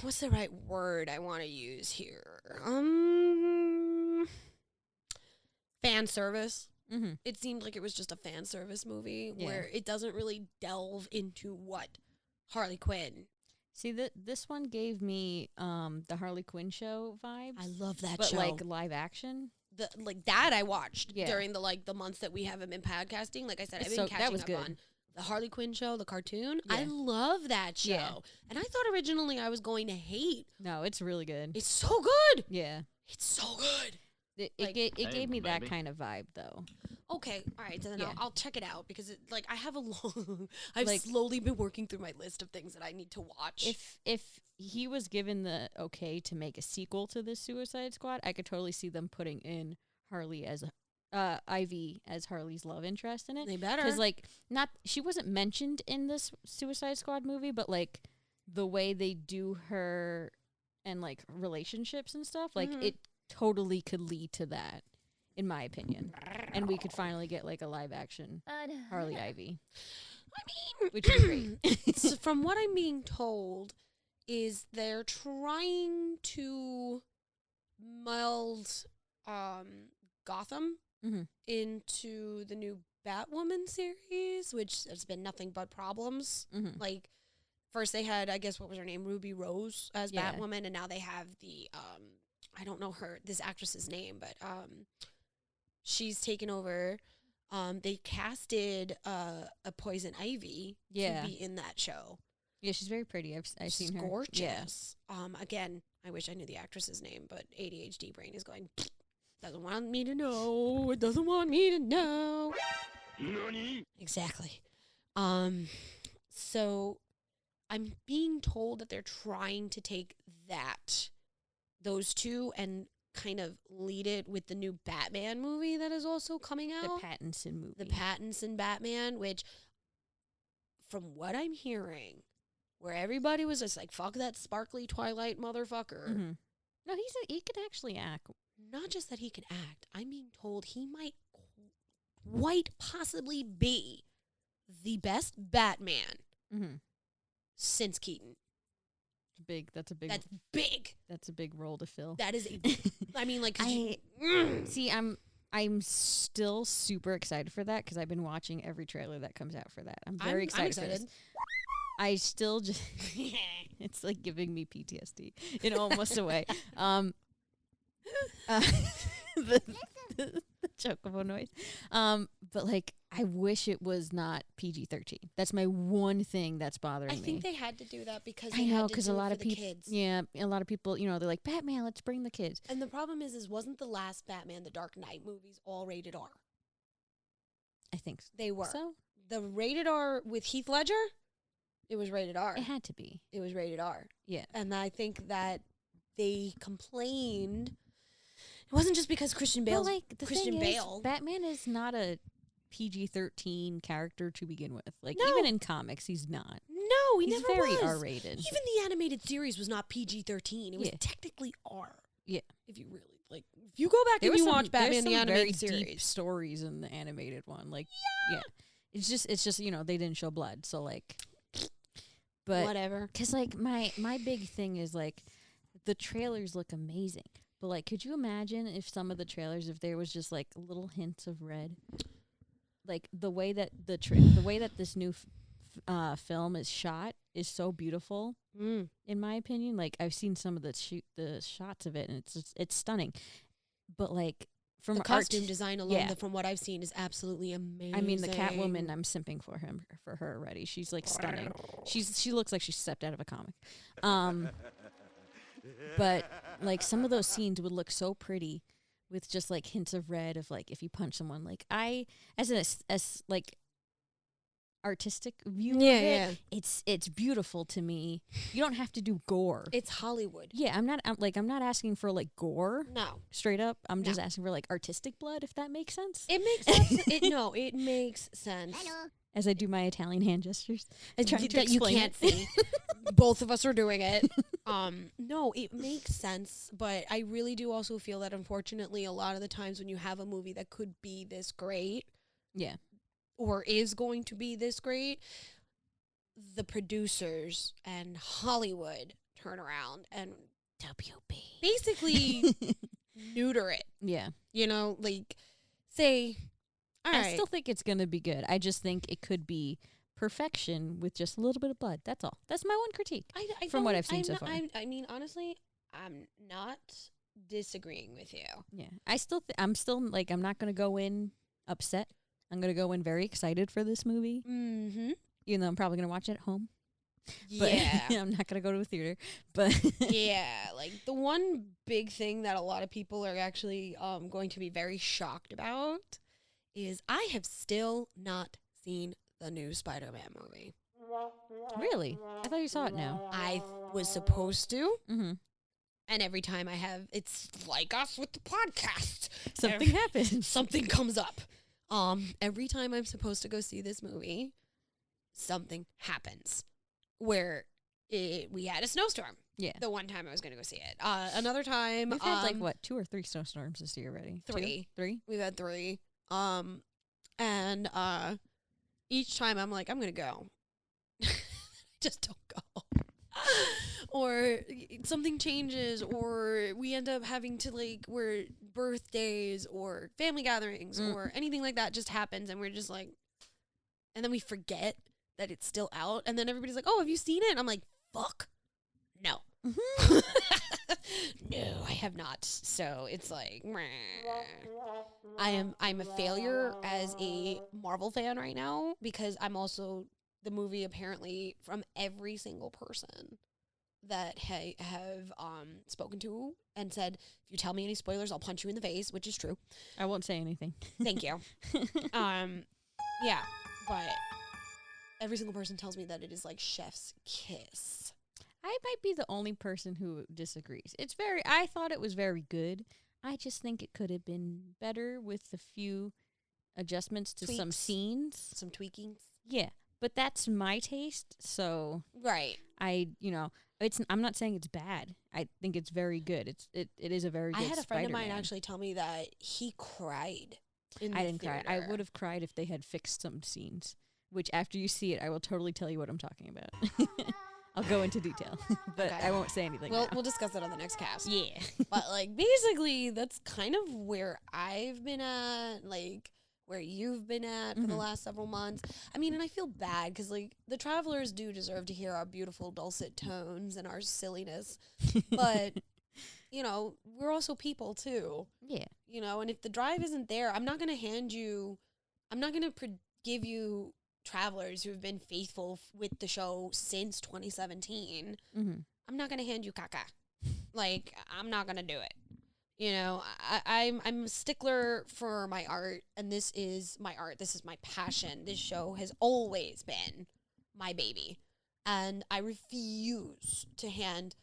What's the right word I want to use here? Fan service. Mm-hmm. It seemed like it was just a fan service movie where it doesn't really delve into what Harley Quinn See, this one gave me the Harley Quinn show vibes. I love that but show. like live action. That I watched Yeah. during the months that we haven't been podcasting. Like I said, I've been So that catching was up good. on the Harley Quinn show, the cartoon. Yeah. I love that show. Yeah. And I thought originally I was going to hate. No, it's really good. It's so good. Yeah. It's so good. It Like- it gave me that baby. kind of vibe though. Okay, all right. So then Yeah. I'll check it out because I have a long. I've Like- slowly been working through my list of things that I need to watch. If he was given the okay to make a sequel to this Suicide Squad, I could totally see them putting in Harley as Ivy as Harley's love interest in it. They better. Because like she wasn't mentioned in this Suicide Squad movie, but like the way they do her and like relationships and stuff, like Mhm. it totally could lead to that, in my opinion. And we could finally get like a live action Harley Ivy, I mean, which is great. so from what I'm being told, is they're trying to meld Gotham Mhm. into the new Batwoman series, which has been nothing but problems. Mhm. Like, first they had, I guess, what was her name, Ruby Rose as Yeah. Batwoman, and now they have the I don't know this actress's name, but she's taken over. They casted a Poison Ivy Yeah. to be in that show. Yeah, she's very pretty. I've She's seen her. gorgeous. Again, I wish I knew the actress's name, but ADHD brain is going, doesn't want me to know. It doesn't want me to know. Exactly. So I'm being told that they're trying to take those two, and kind of lead it with the new Batman movie that is also coming The out. Pattinson movie. The Pattinson Batman, which, from what I'm hearing, where everybody was just like, fuck that sparkly Twilight motherfucker. Mhm. No, he could actually act. Not just that he can act, I'm being told he might quite possibly be the best Batman Mm-hmm. since Keaton. That's a big. That's big. That's a big role to fill. That is a, I mean, like, See, I'm still super excited for that because I've been watching every trailer that comes out for that. I'm very excited for this. I still just it's like giving me PTSD in almost a way. The chocobo noise. But like I wish it was not PG-13. That's my one thing that's bothering I me. think they had to do that because I they know had to because do a it lot for of the people, kids. yeah, a lot of people, they're like Batman. Let's bring the kids. And the problem is wasn't the last Batman, the Dark Knight movies, all rated R? I think They were. so. The rated R with Heath Ledger, it was rated R. It had to be. It was rated R. Yeah. And I think that they complained. It wasn't just because Christian Bale. Well, like the Christian thing Bale. is, Batman is not a PG-13 character to begin with. Like No. even in comics, he's not. No, he He's never very was. R-rated. Even the animated series was not PG-13. It was Yeah. technically R. Yeah. If you really if you go back There and was you some- watch there's Batman the some very animated deep series, stories in the animated one. Like yeah. It's just they didn't show blood, so like. But whatever. because like my big thing is like the trailers look amazing, but like could you imagine if some of the trailers, if there was just like little hints of red, like the way that the way that this new film is shot is so beautiful in my opinion. Like I've seen some of the shots of it and it's stunning, but like from The costume design alone, yeah. from what I've seen, is absolutely amazing. I mean, the Catwoman, I'm simping for her already. She's like stunning. She looks like she stepped out of a comic. But like some of those scenes would look so pretty with just like hints of red of like if you punch someone. Like I as like artistic view of it, it's beautiful to me. You don't have to do gore. It's Hollywood. Yeah, I'm not asking for like gore. No, Straight up, I'm just No. asking for like artistic blood, if that makes sense. it makes sense. It makes sense. As I do my Italian hand gestures, trying to that you explain can't it. see. Both of us are doing it. No, it makes sense, but I really do also feel that unfortunately, a lot of the times when you have a movie that could be this great, Yeah. or is going to be this great, the producers and Hollywood turn around and WB. basically neuter it. Yeah. Like say, all right. I still think it's going to be good. I just think it could be perfection with just a little bit of blood. That's all. That's my one critique from what I've seen so far. I mean, honestly, I'm not disagreeing with you. Yeah, I'm still like, I'm not going to go in upset. I'm going to go in very excited for this movie. Mm-hmm. Even though I'm probably going to watch it at home. But Yeah. I'm not going to go to a theater. But yeah, like the one big thing that a lot of people are actually going to be very shocked about is I have still not seen the new Spider-Man movie. really, I thought you saw it now. I was supposed to, Mm-hmm. and every time I have, it's like us with the podcast. Something happens. Something comes up. Every time I'm supposed to go see this movie, something happens where we had a snowstorm. Yeah. The one time I was going to go see it. Another time, We've had like what, 2 or 3 snowstorms this year already? 3. 2? 3? We've had 3. And each time I'm like, I'm going to go. Just don't go. Or something changes, or we end up having to, like, where birthdays or family gatherings or anything like that just happens, and we're just like, and then we forget that it's still out, and then everybody's like, oh, have you seen it? And I'm like, fuck, no. No, I have not. So it's like, I'm a failure as a Marvel fan right now, because I'm also the movie apparently from every single person that have spoken to and said, if you tell me any spoilers, I'll punch you in the face, which is true. I won't say anything. Thank you. Yeah, but every single person tells me that it is like chef's kiss. I might be the only person who disagrees. I thought it was very good. I just think it could have been better with a few adjustments to some Tweaks. Scenes. Some tweakings. Yeah, but that's my taste, so Right. I'm not saying it's bad. I think it's very good. It is a very good I had a friend of mine Spider-Man. actually tell me that he cried in I the didn't cry. I theater. would have cried if they had fixed some scenes, which after you see it, I will totally tell you what I'm talking about. I'll go into detail, but Okay. I won't say anything now. We'll discuss it on the next cast. Yeah. But, like, basically, that's kind of where I've been at, like, where you've been at for the last several months. I mean, and I feel bad because, like, the travelers do deserve to hear our beautiful dulcet tones and our silliness. But, you know, we're also people, too. Yeah. You know, and if the drive isn't there, I'm not going to give you travelers who have been faithful with the show since 2017. Mm-hmm. I'm not going to hand you caca. Like, I'm not going to do it. You know, I'm a stickler for my art, and this is my art. This is my passion. This show has always been my baby, and I refuse to hand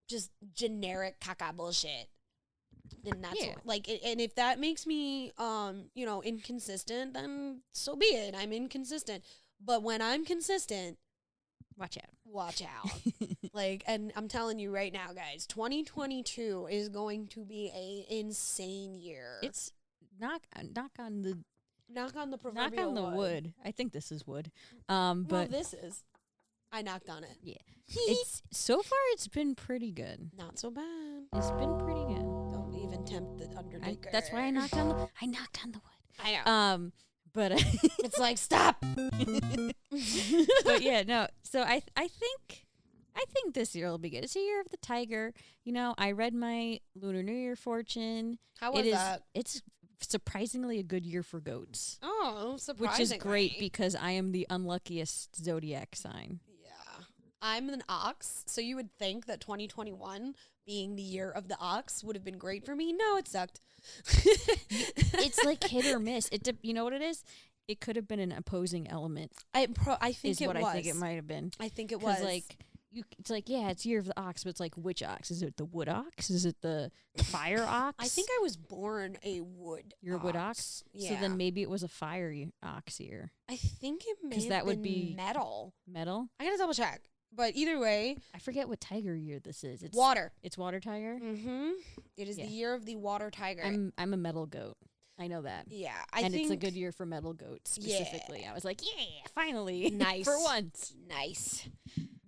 just generic caca bullshit. And that's and if that makes me, you know, inconsistent, then so be it. I'm inconsistent. But when I'm consistent, Watch out. watch out. Like, and I'm telling you right now, guys, 2022 is going to be a insane year. It's knock on the knock on the proverbial wood. I think this is wood. Well, But this is. I knocked on it. yeah, it's so far it's been pretty good. Not so bad. It's been pretty good. Don't even tempt the Undertaker. That's why I knocked on the wood. I know. But It's like, stop. but yeah, no. So I think this year will be good. It's a year of the tiger. You know, I read my Lunar New Year fortune. How was that? It's surprisingly a good year for goats. Oh, surprisingly. Which is great because I am the unluckiest zodiac sign. Yeah. I'm an ox, so you would think that 2021 being the year of the ox would have been great for me. No, it sucked. It's like hit or miss. You know what it is? It could have been an opposing element. I think is it what was. I think it might have been. I think it was. Like it's like, yeah, it's year of the ox, but it's like, which ox? Is it the wood ox? Is it the fire ox? I think I was born a wood. You're a wood ox. Yeah. So then maybe it was a fire ox year. I think it may 'Cause have that would been be metal. Metal. I gotta double check. But either way, I forget what tiger year this is. It's water. It's water tiger. Mm-hmm. It is Yeah. the year of the water tiger. I'm a metal goat. I know that. Yeah, And it's a good year for metal goats specifically. Yeah. I was like, yeah, finally. Nice. For once. Nice.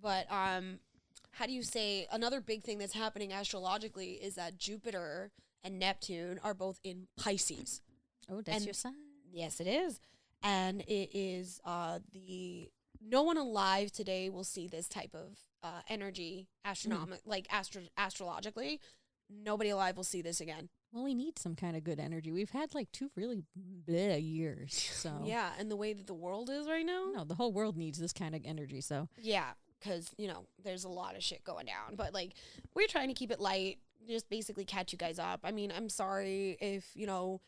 But how do you say, another big thing that's happening astrologically is that Jupiter and Neptune are both in Pisces. Oh, that's And- your sign. Yes, it is. And it is the no one alive today will see this type of energy astrologically. Nobody alive will see this again. Well, we need some kind of good energy. We've had like 2 really bleh years. So Yeah, and the way that the world is right now. no, the whole world needs this kind of energy. So Yeah, because, there's a lot of shit going down. But, like, we're trying to keep it light, just basically catch you guys up. I mean, I'm sorry if, you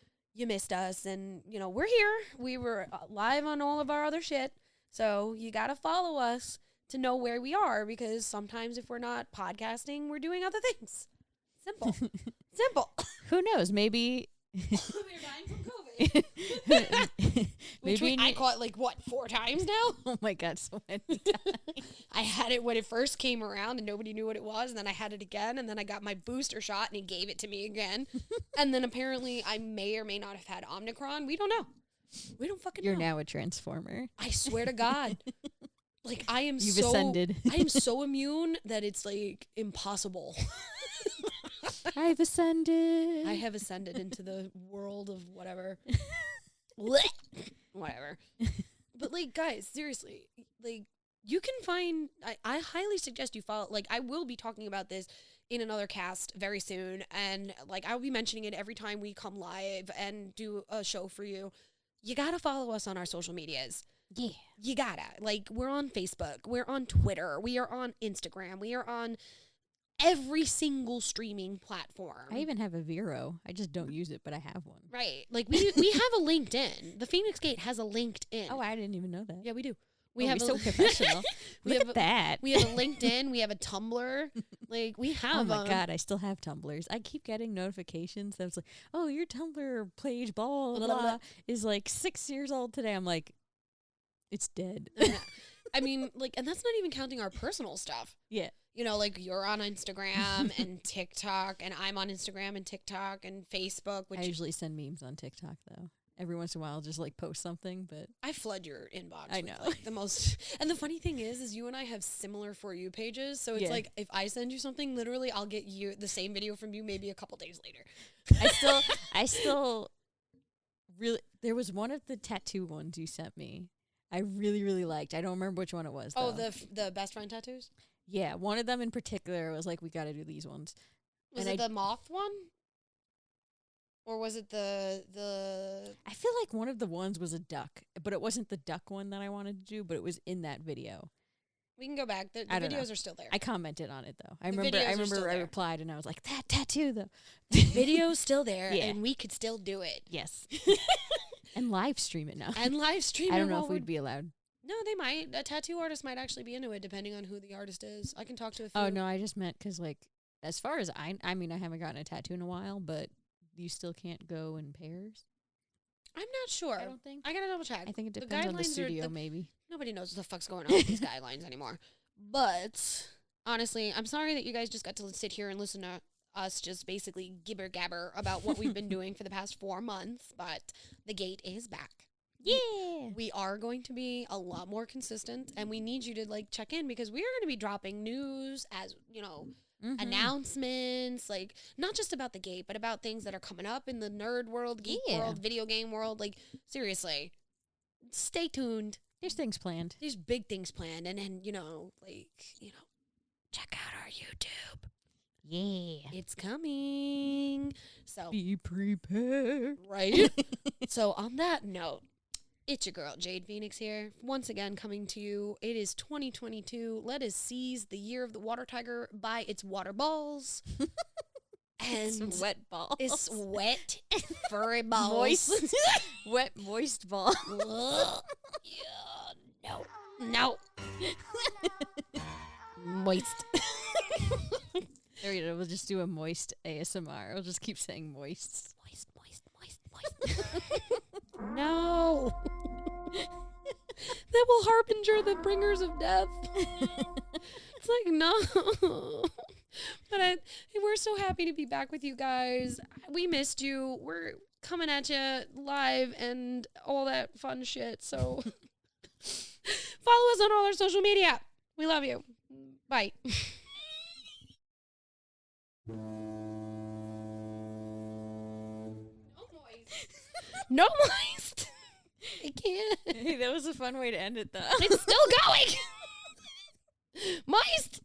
missed us. And, we're here. We were live on all of our other shit. So you got to follow us to know where we are, because sometimes if we're not podcasting, we're doing other things. Simple. Simple. who knows? Maybe We're dying from COVID. maybe I caught, 4 times now? Oh my God, so many times. I had it when it first came around and nobody knew what it was. And then I had it again. And then I got my booster shot and he gave it to me again. And then apparently I may or may not have had Omicron. We don't know. We don't fucking You're know. now a transformer. I swear to God. I am You've so ascended. I am so immune that it's impossible. I've ascended. I have ascended into the world of whatever. Whatever. But guys, seriously, you can find, I highly suggest you follow, I will be talking about this in another cast very soon. And I will be mentioning it every time we come live and do a show for you. You got to follow us on our social medias. Yeah. You gotta. We're on Facebook. We're on Twitter. We are on Instagram. We are on every single streaming platform. I even have a Vero. I just don't use it, but I have one. Right. We have a LinkedIn. The Feinics Gate has a LinkedIn. Oh, I didn't even know that. Yeah, we do. We have so professional. Look at that. We have a LinkedIn. We have a Tumblr. We have. Oh my God, I still have Tumblrs. I keep getting notifications that's like, oh, your Tumblr page, blah, blah, blah, is 6 years old today. I'm like, it's dead. I mean, and that's not even counting our personal stuff. Yeah. You're on Instagram and TikTok, and I'm on Instagram and TikTok and Facebook. Which I usually send memes on TikTok, though. Every once in a while, I'll just post something, but I flood your inbox. I with, know. the most. And the funny thing is you and I have similar For You pages. So it's Yeah. if I send you something, literally, I'll get you the same video from you maybe a couple days later. I still really, there was one of the tattoo ones you sent me. I really, really liked. I don't remember which one it was, Oh, though. the best friend tattoos? Yeah, one of them in particular was we got to do these ones. Was And it the moth one? Or was it the I feel like one of the ones was a duck, but it wasn't the duck one that I wanted to do, but it was in that video. We can go back. The I don't know. videos are still there. I commented on it, though. I The remember videos are still I there. replied, and I was like, that tattoo, though. Video's still there, Yeah. and we could still do it. Yes. And live stream it now. And live stream I it don't know while if we'd be allowed. No, they might. A tattoo artist might actually be into it, depending on who the artist is. I can talk to a few. Oh, no, I just meant because, as far as I mean, I haven't gotten a tattoo in a while, but you still can't go in pairs. I'm not sure. I don't think. I gotta double check. I think it The depends on the guidelines are- studio, maybe. Nobody knows what the fuck's going on with these guidelines anymore. But honestly, I'm sorry that you guys just got to sit here and listen to us just basically gibber gabber about what we've been doing for the past 4 months. But the gate is back. Yeah. We are going to be a lot more consistent, and we need you to check in, because we are going to be dropping news as announcements, not just about the gate, but about things that are coming up in the nerd world, geek world, video game world. Seriously, stay tuned. There's things planned. There's big things planned, and then check out our YouTube. Yeah. It's coming. So Be prepared. right. So on that note, it's your girl Jade Feinics here, once again coming to you. It is 2022. Let us seize the year of the water tiger by its water balls. And It's wet balls. it's wet, furry balls. Moist. Wet, moist ball. Ugh. Yeah, no. Moist. There you go. We'll just do a moist ASMR. We'll just keep saying moist. Moist, moist, moist, moist. No. That will harbinger the bringers of death. It's no. But we're so happy to be back with you guys. We missed you. We're coming at you live and all that fun shit. So follow us on all our social media. We love you. Bye. No moist. I can't. Hey, that was a fun way to end it, though. It's still going. Moist.